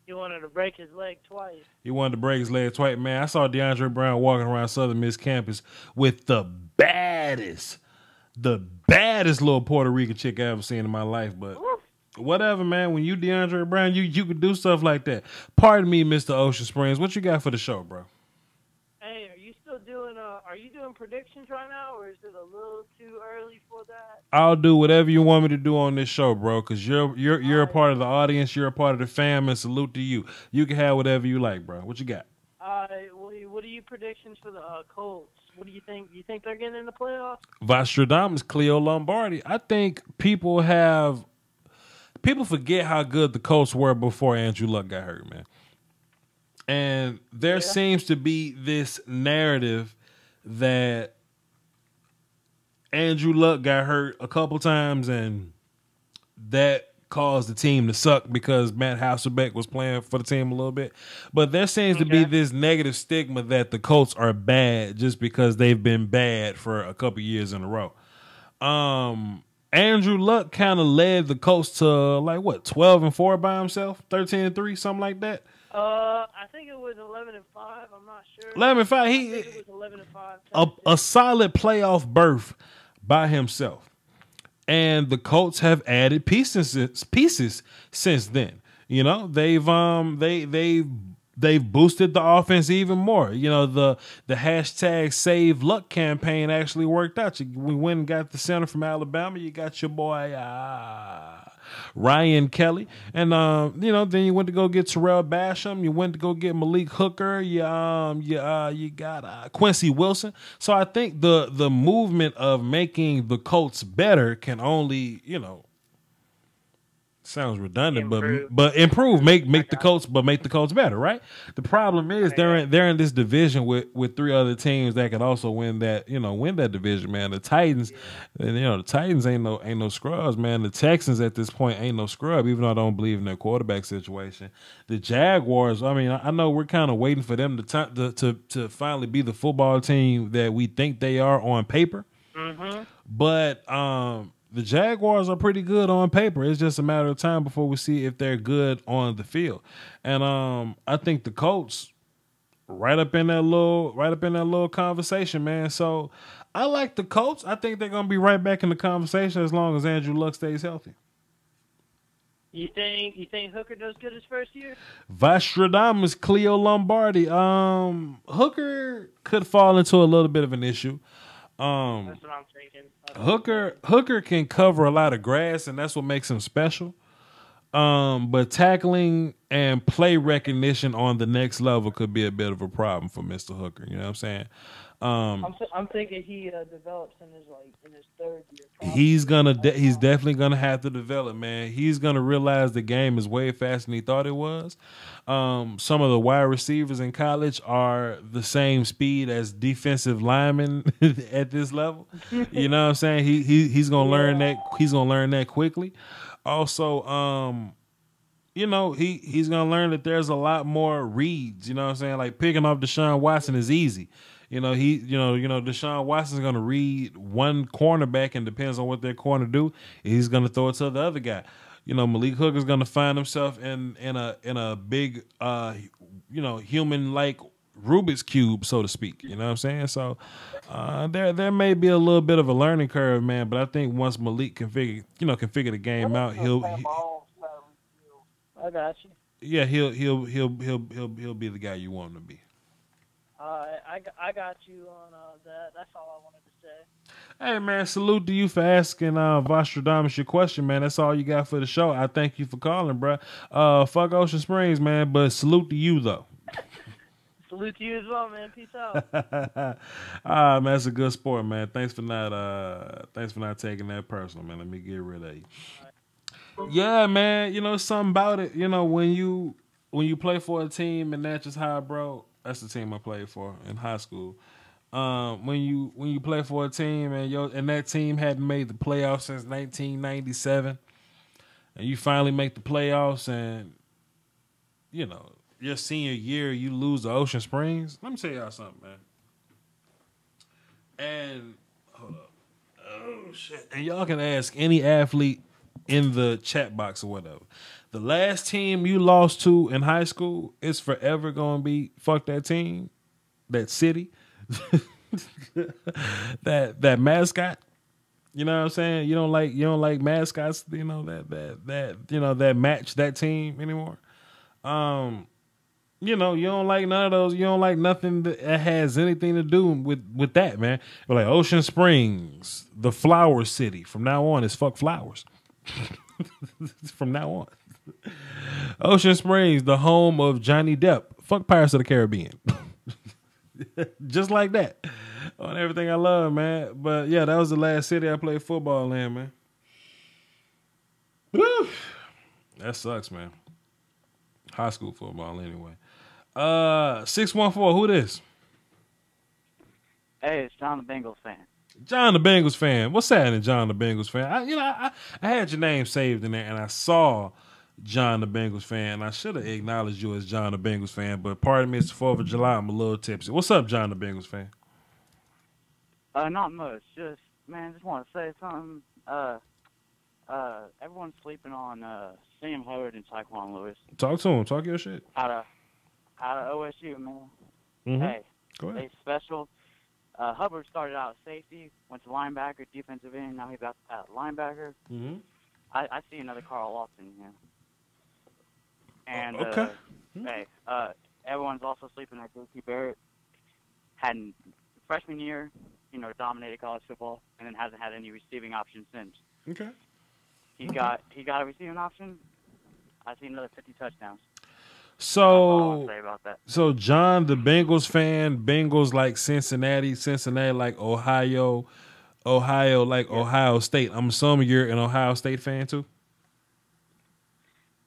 He wanted to break his leg twice. He wanted to break his leg twice. Man, I saw DeAndre Brown walking around Southern Miss campus with the baddest little Puerto Rican chick I ever seen in my life, but whatever, man. When you DeAndre Brown, you could do stuff like that. Pardon me, Mr. Ocean Springs. What you got for the show, bro? Hey, are you still doing predictions right now, or is it a little too early for that? I'll do whatever you want me to do on this show, bro, because you're a part of the audience, you're a part of the fam, and salute to you. You can have whatever you like, bro. What you got? What are your predictions for the Colts? What do you think? You think they're getting in the playoffs? Vostradamus, Cleo Lombardi. I think people forget how good the Colts were before Andrew Luck got hurt, man. And there seems to be this narrative that Andrew Luck got hurt a couple times and that caused the team to suck because Matt Hasselbeck was playing for the team a little bit. But there seems to be this negative stigma that the Colts are bad just because they've been bad for a couple years in a row. Andrew Luck kind of led the Colts to 12-4 by himself, 13-3, something like that. I think it was 11-5. I'm not sure. 11-5. It was 11-5. A solid playoff berth by himself. And the Colts have added pieces since then. They've boosted the offense even more. The hashtag Save Luck campaign actually worked out. We went and got the center from Alabama. You got your boy Ryan Kelly, and then you went to go get Terrell Basham. You went to go get Malik Hooker. You got Quincy Wilson. So I think the movement of making the Colts better can only sounds redundant, but improve, make the Colts better, right? The problem is they're in this division with three other teams that could also win that division, man. The Titans, the Titans ain't no scrubs, man. The Texans at this point ain't no scrub, even though I don't believe in their quarterback situation. The Jaguars, I know we're kind of waiting for them to finally be the football team that we think they are on paper, but the Jaguars are pretty good on paper. It's just a matter of time before we see if they're good on the field. And I think the Colts right up in that little conversation, man. So I like the Colts. I think they're gonna be right back in the conversation as long as Andrew Luck stays healthy. You think Hooker does good his first year? Vostradamus, Cleo Lombardi. Hooker could fall into a little bit of an issue. That's what I'm thinking. Hooker can cover a lot of grass, and that's what makes him special. But tackling and play recognition on the next level could be a bit of a problem for Mr. Hooker. You know what I'm saying? I'm thinking he develops in his third year. Probably. He's definitely gonna have to develop, man. He's gonna realize the game is way faster than he thought it was. Some of the wide receivers in college are the same speed as defensive linemen at this level. You know what I'm saying? He's gonna learn that. He's gonna learn that quickly. Also, he's gonna learn that there's a lot more reads. You know what I'm saying? Like picking off Deshaun Watson is easy. Deshaun Watson's gonna read one cornerback, and depends on what their corner do, he's gonna throw it to the other guy. Malik Hooker's gonna find himself in a big human like Rubik's cube, so to speak. You know what I'm saying? So there may be a little bit of a learning curve, man. But I think once Malik can figure the game out, I got you. Yeah, he'll be the guy you want him to be. I got you on that. That's all I wanted to say. Hey, man, salute to you for asking Vostradamus your question, man. That's all you got for the show. I thank you for calling, bro. Fuck Ocean Springs, man, but salute to you, though. Salute to you as well, man. Peace out. Man, that's a good sport, man. Thanks for not taking that personal, man. Let me get rid of you. Right. Yeah, man, something about it. When you play for a team in Natchez High, bro, that's the team I played for in high school. When you play for a team and that team hadn't made the playoffs since 1997, and you finally make the playoffs, and your senior year you lose to Ocean Springs. Let me tell y'all something, man. And hold up, oh shit! And y'all can ask any athlete in the chat box or whatever. The last team you lost to in high school is forever gonna be fuck that team, that city, that mascot. You know what I'm saying? You don't like mascots. That match that team anymore. You don't like none of those. You don't like nothing that has anything to do with that, man. But like Ocean Springs, the flower city. From now on, it's fuck flowers. From now on. Ocean Springs, the home of Johnny Depp. Fuck Pirates of the Caribbean. Just like that. On everything I love, man. But yeah, that was the last city I played football in, man. Woo. That sucks, man. High school football, anyway. 614, who this? Hey, it's John the Bengals fan. John the Bengals fan. What's happening, John the Bengals fan? I had your name saved in there, and I saw John the Bengals fan. I should have acknowledged you as John the Bengals fan, but pardon me, it's the 4th of July. I'm a little tipsy. What's up, John the Bengals fan? Not much. Just want to say something. Everyone's sleeping on Sam Hubbard and Tyquan Lewis. Talk to him. Talk your shit. Out of OSU, man. Mm-hmm. Hey, go ahead. They special. Hubbard started out as safety, went to linebacker, defensive end. Now he's out at linebacker. Mm-hmm. I see another Carl Lawson here. And okay. Hey, everyone's also sleeping at J.T. Barrett. Had freshman year, dominated college football, and then hasn't had any receiving options since. Okay. He got a receiving option. I see another 50 touchdowns. So, I'll say about that. So John, the Bengals fan, Bengals like Cincinnati like Ohio like Ohio State. I'm assuming you're an Ohio State fan too?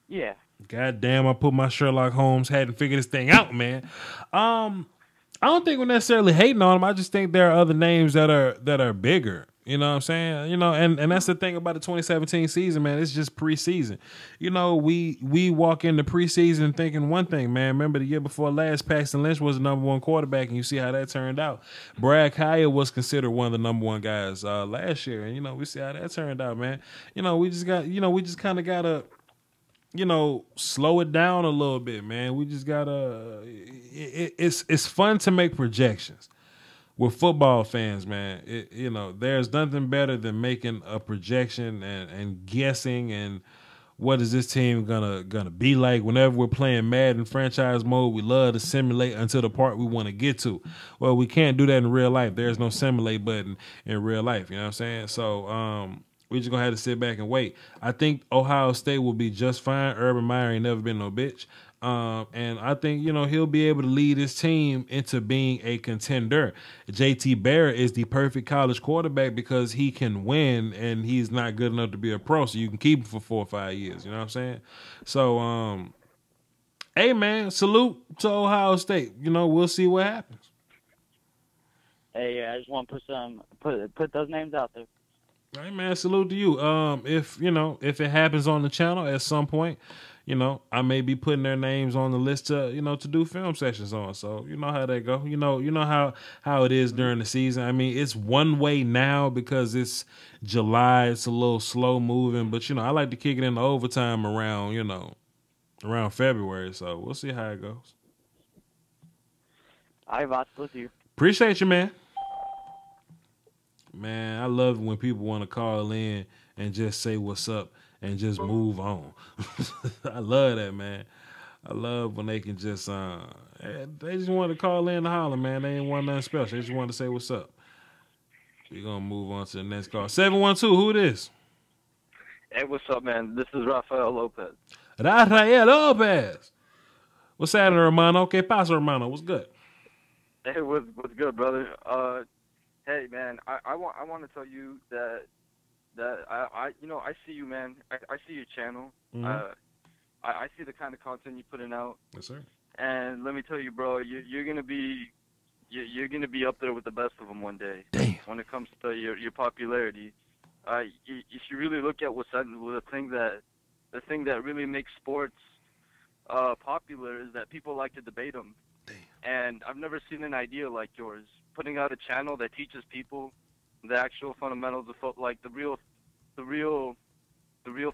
Yeah. God damn, I put my Sherlock Holmes hat and figured this thing out, man. I don't think we're necessarily hating on them. I just think there are other names that are bigger. You know what I'm saying? And that's the thing about the 2017 season, man. It's just preseason. We walk into preseason thinking one thing, man. Remember the year before last, Paxton Lynch was the number one quarterback, and you see how that turned out. Brad Kaya was considered one of the number one guys last year, and we see how that turned out, man. We just kind of gotta slow it down a little bit, man. We just gotta. It's fun to make projections. With football fans, man, there's nothing better than making a projection and guessing and what is this team gonna be like? Whenever we're playing Madden franchise mode, we love to simulate until the part we want to get to. Well, we can't do that in real life. There's no simulate button in real life. You know what I'm saying? So we just gonna have to sit back and wait. I think Ohio State will be just fine. Urban Meyer ain't never been no bitch. And I think, he'll be able to lead his team into being a contender. JT Barrett is the perfect college quarterback because he can win and he's not good enough to be a pro. So you can keep him for 4 or 5 years. You know what I'm saying? So, hey man, salute to Ohio State. We'll see what happens. Hey, I just want to put those names out there. Hey man, salute to you. If it happens on the channel at some point, I may be putting their names on the list to do film sessions on. So you know how they go. You know how it is during the season. I mean, it's one way now because it's July. It's a little slow moving, but I like to kick it into overtime around February. So we'll see how it goes. All right, boss. With you. Appreciate you, man. Man, I love it when people want to call in and just say what's up and just move on. I love that, man. I love when they can just they just want to call in and holler, man. They ain't want nothing special. They just want to say what's up. We're gonna move on to the next call. 712, who it is? Hey, what's up, man? This is Rafael Lopez. Rafael Lopez. What's happening, hermano? ¿Qué pasa, hermano? What's good? Hey, what's good, brother? Hey, man, I want to tell you that I see you, man. I see your channel. Mm-hmm. I see the kind of content you're putting out. Yes, sir. And let me tell you, bro, you're gonna be up there with the best of them one day. Damn. When it comes to your popularity, if you really look at the thing that really makes sports popular is that people like to debate them. Damn. And I've never seen an idea like yours, putting out a channel that teaches people the actual fundamentals of football, like the real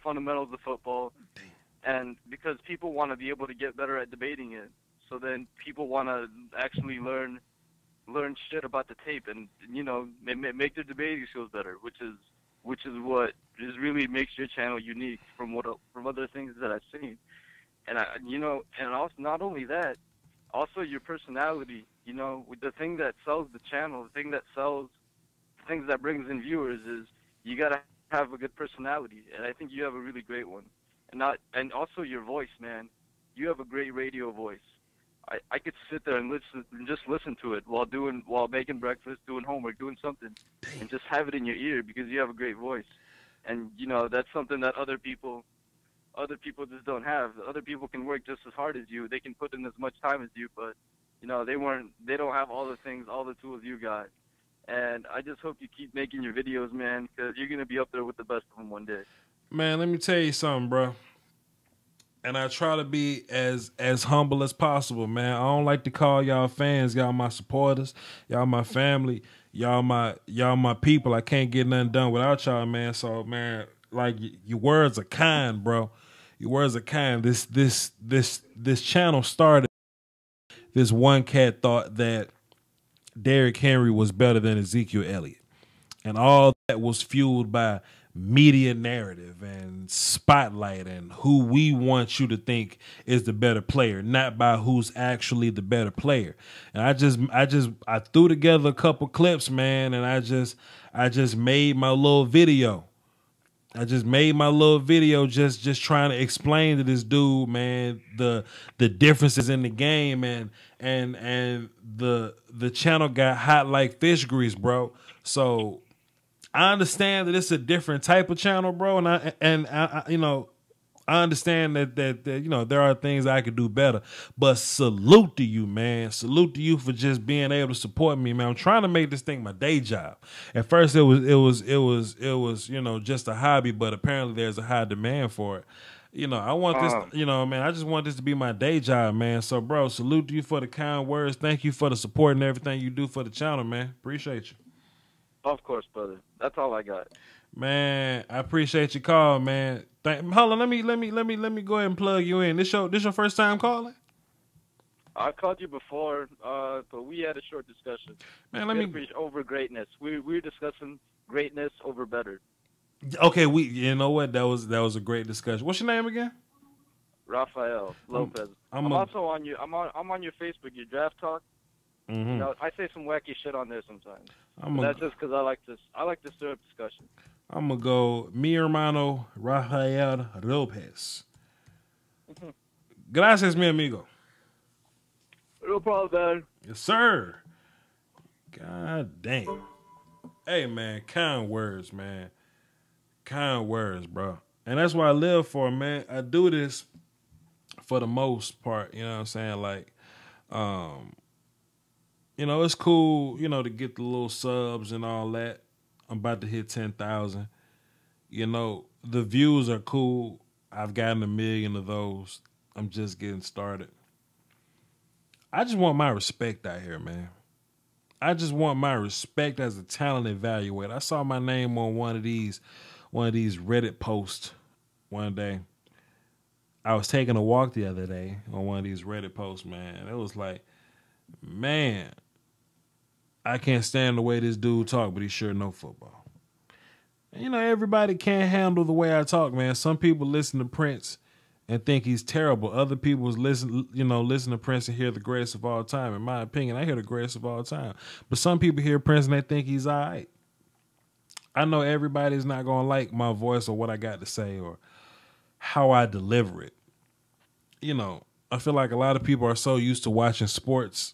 fundamentals of football. Damn. And because people want to be able to get better at debating it, so then people want to actually learn shit about the tape and make their debating skills better, which is what really makes your channel unique from other things that I've seen. And and also not only that, also your personality. The thing that sells the channel, the thing that brings in viewers is you gotta have a good personality, and I think you have a really great one. And also your voice, man. You have a great radio voice. I could sit there and listen to it while making breakfast, doing homework, doing something, and just have it in your ear because you have a great voice. And that's something that other people just don't have. Other people can work just as hard as you. They can put in as much time as you, but they don't have all the tools you got. And I just hope you keep making your videos, man, because you're gonna be up there with the best of them one day. Man, let me tell you something, bro. And I try to be as humble as possible, man. I don't like to call y'all fans. Y'all my supporters. Y'all my family. Y'all my people. I can't get nothing done without y'all, man. So, man, like your words are kind, bro. Your words are kind. This channel started. This one cat thought that Derrick Henry was better than Ezekiel Elliott, and all that was fueled by media narrative and spotlight and who we want you to think is the better player, not by who's actually the better player. And I threw together a couple clips, man, and I just made my little video. just trying to explain to this dude, man, the differences in the game, and the channel got hot like fish grease, bro. So I understand that it's a different type of channel, bro, and I understand that there are things I could do better. But salute to you, man. Salute to you for just being able to support me, man. I'm trying to make this thing my day job. At first it was just a hobby, but apparently there's a high demand for it. I want this, man, I just want this to be my day job, man. So, bro, salute to you for the kind words. Thank you for the support and everything you do for the channel, man. Appreciate you. Of course, brother. That's all I got. Man, I appreciate your call, man. Hold on, let me go ahead and plug you in. This your first time calling? I called you before, but we had a short discussion. Man, over greatness. We're discussing greatness over better. Okay, you know what? That was a great discussion. What's your name again? Rafael Lopez. I'm also on you. I'm on your Facebook, your draft talk. Mm-hmm. You know, I say some wacky shit on there sometimes. That's just because I like to stir up discussion. I'm gonna go mi hermano Rafael Lopez. Gracias, mi amigo. No problem, man. Yes, sir. God damn. Hey, man, kind words, man. Kind words, bro. And that's what I live for, man. I do this for the most part, you know what I'm saying? Like, you know, it's cool, you know, to get the little subs and all that. I'm about to hit 10,000. You know, the views are cool. I've gotten 1 million of those. I'm just getting started. I just want my respect out here, man. I just want my respect as a talent evaluator. I saw my name on one of these Reddit posts one day. I was taking a walk the other day on one of these Reddit posts, man. It was like, man, I can't stand the way this dude talk, but he sure know football. And, you know, everybody can't handle the way I talk, man. Some people listen to Prince and think he's terrible. Other people listen to Prince and hear the greatest of all time. In my opinion, I hear the greatest of all time. But some people hear Prince and they think he's all right. I know everybody's not going to like my voice or what I got to say or how I deliver it. You know, I feel like a lot of people are so used to watching sports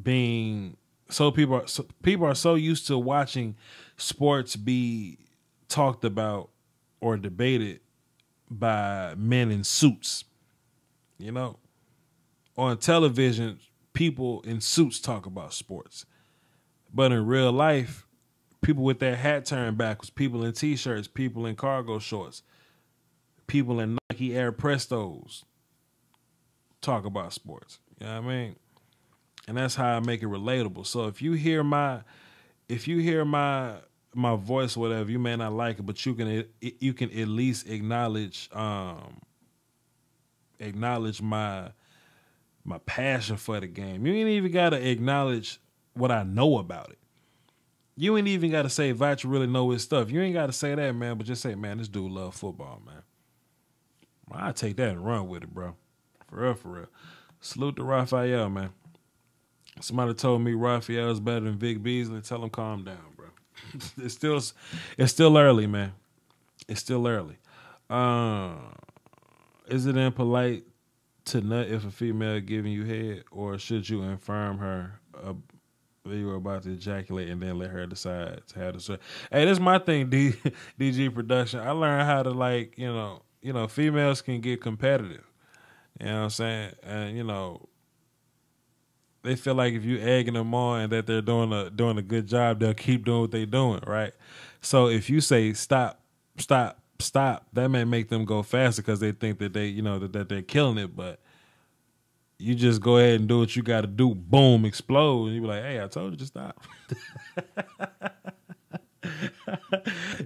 people are so used to watching sports be talked about or debated by men in suits. You know, on television, people in suits talk about sports, but in real life, people with their hat turned backwards, people in t-shirts, people in cargo shorts, people in Nike Air Prestos talk about sports. You know what I mean? And that's how I make it relatable. So if you hear my voice or whatever, you may not like it, but you can at least acknowledge my passion for the game. You ain't even gotta acknowledge what I know about it. You ain't even gotta say Voch really know his stuff. You ain't gotta say that, man, but just say, man, this dude love football, man. I take that and run with it, bro. For real, for real. Salute to Raphael, man. Somebody told me Raphael is better than Vic Beasley. Tell him calm down, bro. It's still early, man. It's still early. Is it impolite to nut if a female giving you head, or should you inform her that you were about to ejaculate and then let her decide to have the sex? Hey, this is my thing, DG Production. I learned how to, like, you know, females can get competitive. You know what I'm saying? And, you know, they feel like if you egging them on and that they're doing a good job, they'll keep doing what they're doing, right? So if you say stop, that may make them go faster because they think that that they're killing it. But you just go ahead and do what you got to do. Boom, explode, and you be like, "Hey, I told you to stop."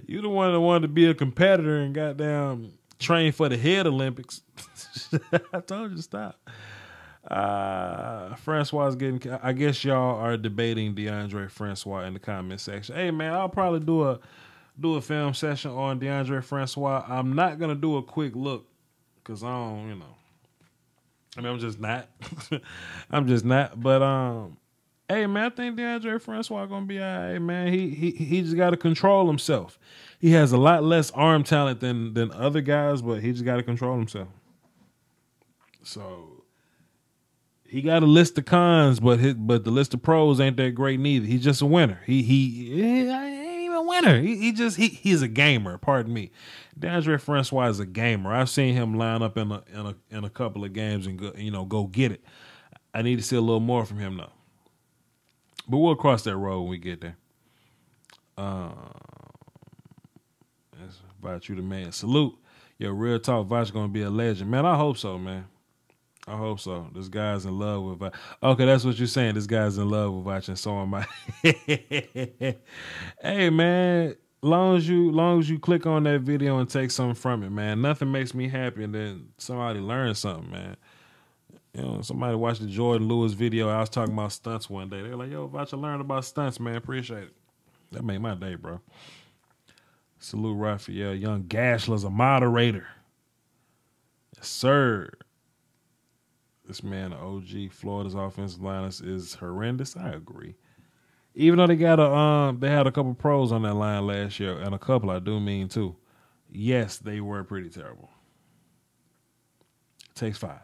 You the one that wanted to be a competitor and goddamn train for the head Olympics. I told you to stop. Francois is getting. I guess y'all are debating DeAndre Francois in the comment section. Hey man, I'll probably do a film session on DeAndre Francois. I'm not gonna do a quick look because I don't, I mean, I'm just not. I'm just not. But hey man, I think DeAndre Francois gonna be all right, man. He just got to control himself. He has a lot less arm talent than other guys, but he just got to control himself. So. He got a list of cons, but the list of pros ain't that great neither. He's just a winner. He ain't even a winner. He's a gamer. Pardon me. DeAndre Francois is a gamer. I've seen him line up in a couple of games and go get it. I need to see a little more from him though. But we'll cross that road when we get there. That's about you, the man. Salute. Yo, real talk. Voch gonna be a legend, man. I hope so, man. I hope so. This guy's in love with Voch. Okay, that's what you're saying. This guy's in love with Voch, and so am I. Hey, man, long as you click on that video and take something from it, man. Nothing makes me happier than somebody learns something, man. You know, somebody watched the Jordan Lewis video. I was talking about stunts one day. They were like, yo, Voch, I learned about stunts, man. Appreciate it. That made my day, bro. Salute Raphael. Young Gashler's a moderator. Yes, sir. This man, OG, Florida's offensive line is horrendous. I agree. Even though they got they had a couple pros on that line last year, and a couple I do mean too. Yes, they were pretty terrible. It takes 5.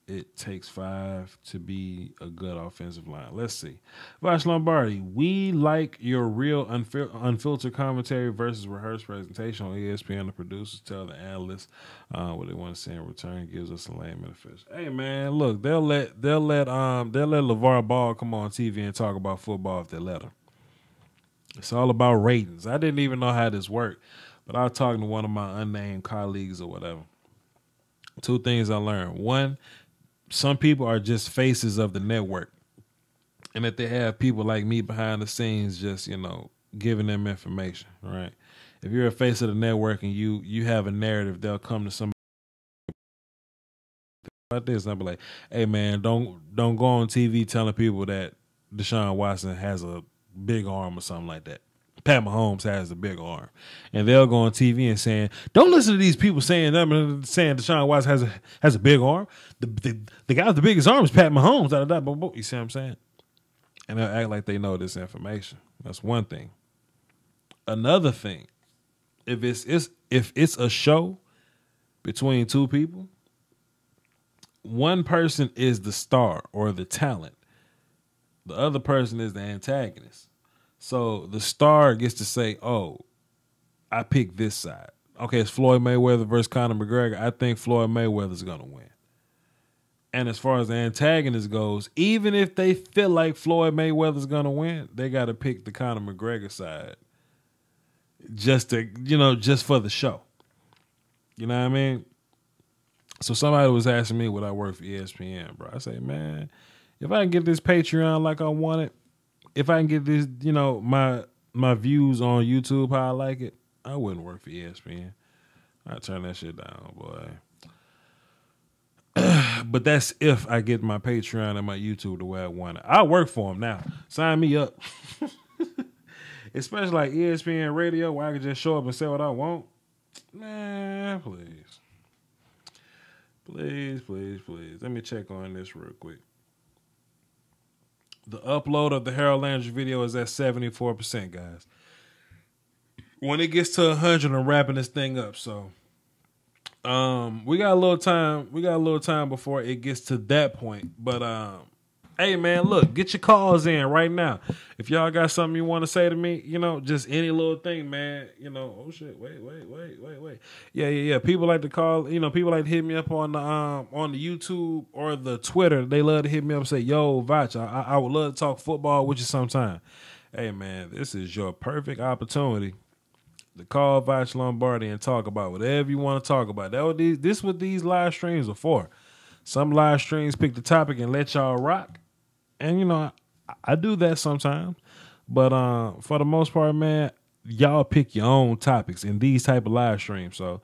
It takes 5 to be a good offensive line. Let's see. Voch Lombardi, we like your real unfiltered commentary versus rehearsed presentation on ESPN. The producers tell the analysts what they want to say in return. Gives us a lame fish. Hey man, look, they'll let LeVar Ball come on TV and talk about football if they let him. It's all about ratings. I didn't even know how this worked, but I was talking to one of my unnamed colleagues or whatever. 2 things I learned. 1, some people are just faces of the network, and that they have people like me behind the scenes just, giving them information, right? If you're a face of the network and you have a narrative, they'll come to somebody about this and I'll be like, hey man, don't go on TV telling people that Deshaun Watson has a big arm or something like that. Pat Mahomes has a big arm. And they'll go on TV and saying, don't listen to these people saying Deshaun Watson has a big arm. The guy with the biggest arm is Pat Mahomes. You see what I'm saying? And they'll act like they know this information. That's one thing. Another thing, if it's a show between 2 people, one person is the star or the talent. The other person is the antagonist. So the star gets to say, oh, I picked this side. Okay, it's Floyd Mayweather versus Conor McGregor. I think Floyd Mayweather's going to win. And as far as the antagonist goes, even if they feel like Floyd Mayweather's going to win, they got to pick the Conor McGregor side just for the show. You know what I mean? So somebody was asking me would I work for ESPN, bro. I say, man, if I can get this Patreon like I want it, if I can get this, my views on YouTube how I like it, I wouldn't work for ESPN. I'd turn that shit down, boy. But that's if I get my Patreon and my YouTube the way I want it. I'll work for them now. Sign me up. Especially like ESPN Radio where I can just show up and say what I want. Man, please. Please, please, please. Let me check on this real quick. The upload of the Harold Landry video is at 74%, guys. When it gets to 100, I'm wrapping this thing up. So, we got a little time. We got a little time before it gets to that point. But, hey, man, look, get your calls in right now. If y'all got something you want to say to me, just any little thing, man. Oh shit, wait. Yeah. People like to call. People like to hit me up on the YouTube or the Twitter. They love to hit me up and say, "Yo, Voch, I would love to talk football with you sometime." Hey, man, this is your perfect opportunity to call Voch Lombardi and talk about whatever you want to talk about. This what these live streams are for. Some live streams pick the topic and let y'all rock. And, I do that sometimes. But for the most part, man, y'all pick your own topics in these type of live streams. So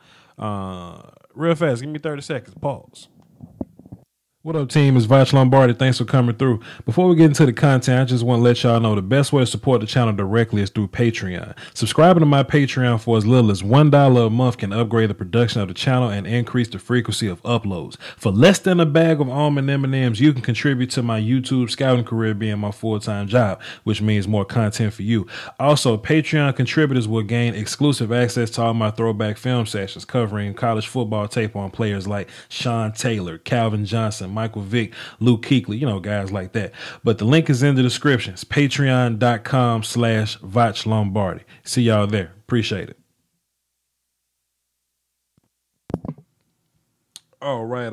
real fast, give me 30 seconds. Pause. What up, team? It's Voch Lombardi. Thanks for coming through. Before we get into the content, I just want to let y'all know the best way to support the channel directly is through Patreon. Subscribing to my Patreon for as little as $1 a month can upgrade the production of the channel and increase the frequency of uploads. For less than a bag of almond M&Ms, you can contribute to my YouTube scouting career being my full-time job, which means more content for you. Also, Patreon contributors will gain exclusive access to all my throwback film sessions covering college football tape on players like Sean Taylor, Calvin Johnson, Michael Vick, Luke Kuechly, guys like that. But the link is in the description. It's patreon.com/Voch Lombardi. See y'all there. Appreciate it. All right.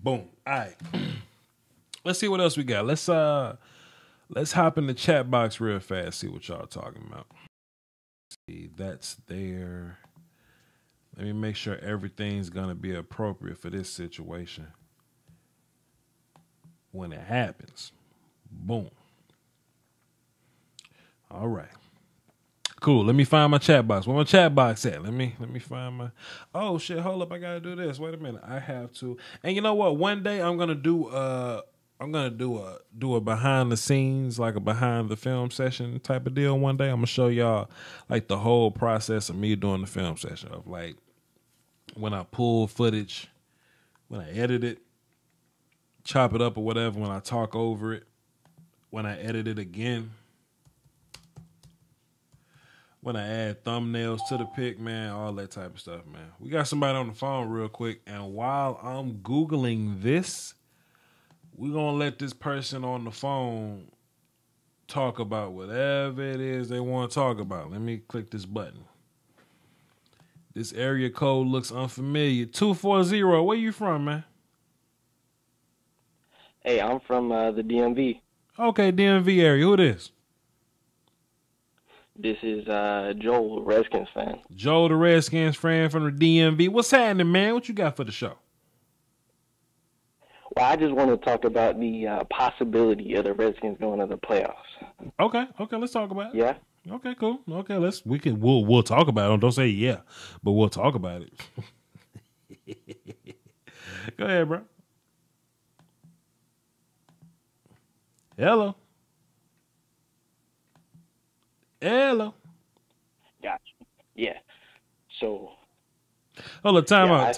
Boom. All right. Let's see what else we got. Let's hop in the chat box real fast. See what y'all talking about. See, that's there. Let me make sure everything's gonna be appropriate for this situation when it happens. Boom. All right. Cool. Let me find my chat box. Where my chat box at? Let me find my. Oh shit! Hold up! I gotta do this. Wait a minute. I have to. And you know what? One day I'm gonna do a behind the scenes, like a behind the film session type of deal. One day I'm gonna show y'all like the whole process of me doing the film session of like when I pull footage, when I edit it, chop it up or whatever, when I talk over it, when I edit it again. When I add thumbnails to the pic, man, all that type of stuff, man. We got somebody on the phone real quick, and while I'm Googling this, we're going to let this person on the phone talk about whatever it is they want to talk about. Let me click this button. This area code looks unfamiliar. 240, where you from, man? Hey, I'm from the DMV. Okay, DMV area. Who this? This is Joel, Redskins fan. Joel, the Redskins fan from the DMV. What's happening, man? What you got for the show? Well, I just want to talk about the possibility of the Redskins going to the playoffs. Okay, let's talk about it. Yeah. Okay, cool. Okay, we'll talk about it. Don't say yeah, but we'll talk about it. Go ahead, bro. Hello. Gotcha. Yeah. So. Hold up, time out.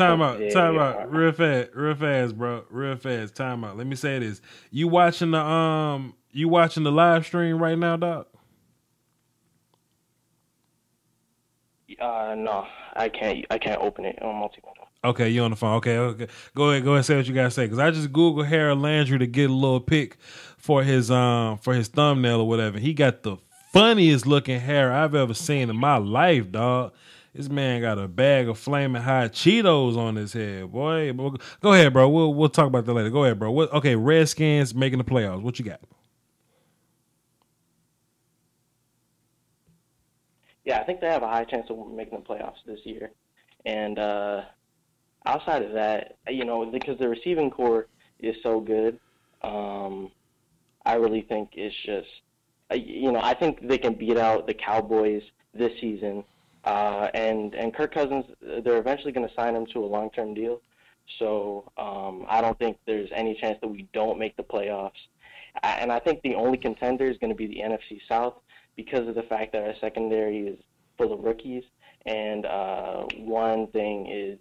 Real fast, bro. Real fast. Time out. Let me say this. You watching the live stream right now, Doc? No, I can't open it on multi-window. Okay, you on the phone. Okay. Go ahead, say what you gotta say. Cause I just Googled Harold Landry to get a little pic for his thumbnail or whatever. He got the funniest looking hair I've ever seen in my life, dog. This man got a bag of flaming hot Cheetos on his head, boy. Go ahead, bro. We'll talk about that later. Go ahead, bro. Okay, Redskins making the playoffs. What you got? Yeah, I think they have a high chance of making the playoffs this year. And outside of that, because the receiving core is so good, I really think it's just, I think they can beat out the Cowboys this season. And Kirk Cousins, they're eventually going to sign him to a long-term deal. So I don't think there's any chance that we don't make the playoffs. And I think the only contender is going to be the NFC South because of the fact that our secondary is full of rookies. And one thing is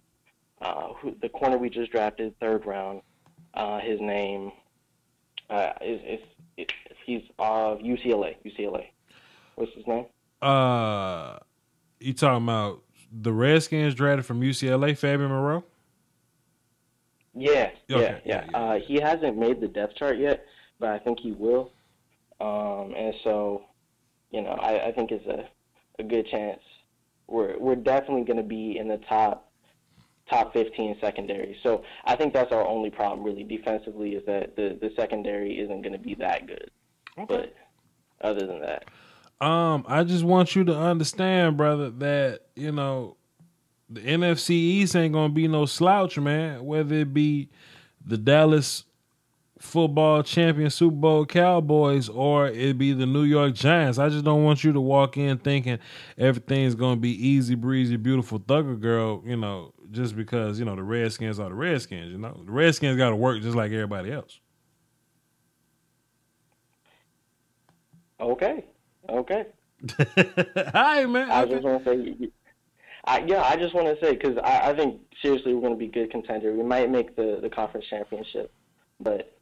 the corner we just drafted, third round, his name he's UCLA. What's his name? You talking about the Redskins drafted from UCLA, Fabian Moreau? Yeah, okay. Yeah. He hasn't made the depth chart yet, but I think he will. And so, I think it's a good chance. We're definitely going to be in the top 15 secondary. So I think that's our only problem, really, defensively, is that the secondary isn't going to be that good. Okay. But other than that. I just want you to understand, brother, that, the NFC East ain't going to be no slouch, man, whether it be the Dallas football champion Super Bowl Cowboys or it be the New York Giants. I just don't want you to walk in thinking everything's going to be easy breezy, beautiful thugger girl, just because, the Redskins are the Redskins, The Redskins got to work just like everybody else. Okay. All right, man. I just want to say, I just want to say, because I think, seriously, we're going to be good contender. We might make the conference championship, but...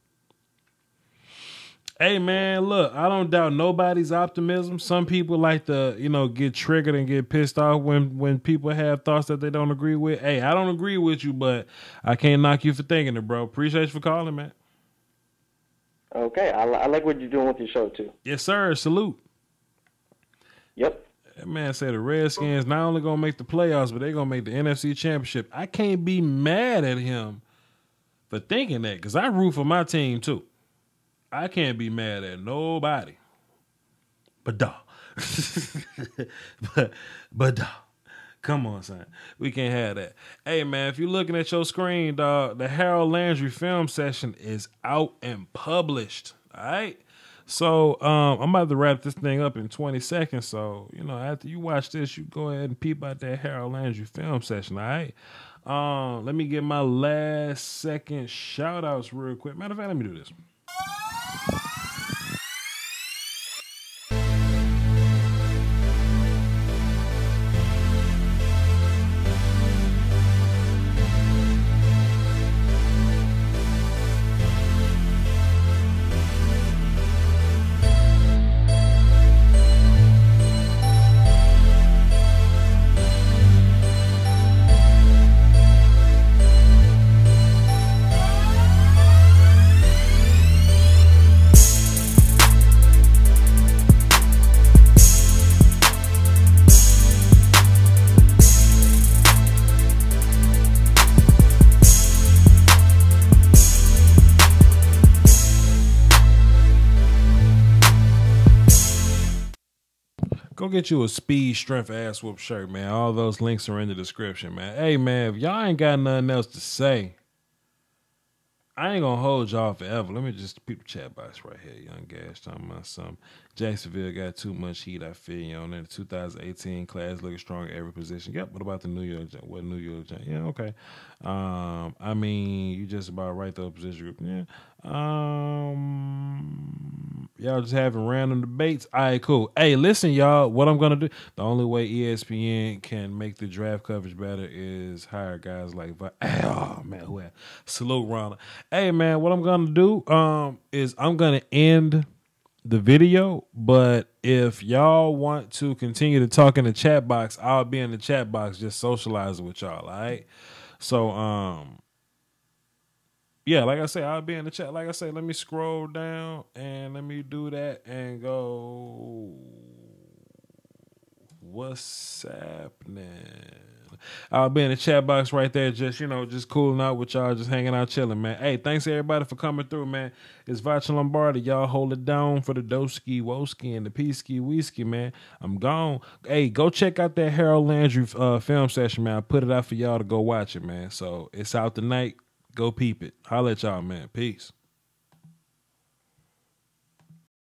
Hey, man, look, I don't doubt nobody's optimism. Some people like to, get triggered and get pissed off when people have thoughts that they don't agree with. Hey, I don't agree with you, but I can't knock you for thinking it, bro. Appreciate you for calling, man. Okay, I like what you're doing with your show, too. Yes, sir. Salute. Yep. That man said the Redskins not only going to make the playoffs, but they're going to make the NFC Championship. I can't be mad at him for thinking that because I root for my team, too. I can't be mad at nobody. But dog. but dog. Come on, son. We can't have that. Hey, man, if you're looking at your screen, dog, the Harold Landry film session is out and published. All right? So I'm about to wrap this thing up in 20 seconds. So, after you watch this, you go ahead and peep out that Harold Landry film session, all right? Let me get my last second shout outs real quick. Matter of fact, let me do this. Go get you a Speed Strength Ass Whoop shirt, man. All those links are in the description, man. Hey, man, if y'all ain't got nothing else to say, I ain't gonna hold y'all forever. Let me just peep the chat box right here. Young Gas talking about something. Jacksonville got too much heat. I feel you on that. The 2018 class looking strong at every position. Yep. What about the New York? What New York? Yeah. Okay. I mean, you just about right though. Position group. Yeah. Y'all just having random debates. All right, cool. Hey, listen, y'all. What I'm gonna do? The only way ESPN can make the draft coverage better is hire guys like. Oh man, who had salute Ronald. Hey man, what I'm gonna do is I'm gonna end the video, but if y'all want to continue to talk in the chat box, I'll be in the chat box just socializing with y'all. All right. So yeah, like I say, I'll be in the chat. Like I say, let me scroll down and let me do that and go. What's happening? I'll be in the chat box right there, just cooling out with y'all, just hanging out, chilling, man. Hey, thanks everybody for coming through, man. It's Voch Lombardi. Y'all hold it down for the Doski, Woski, and the Peasky, Whiskey, man. I'm gone. Hey, go check out that Harold Landry film session, man. I put it out for y'all to go watch it, man. So it's out tonight. Go peep it. Holla at y'all, man. Peace.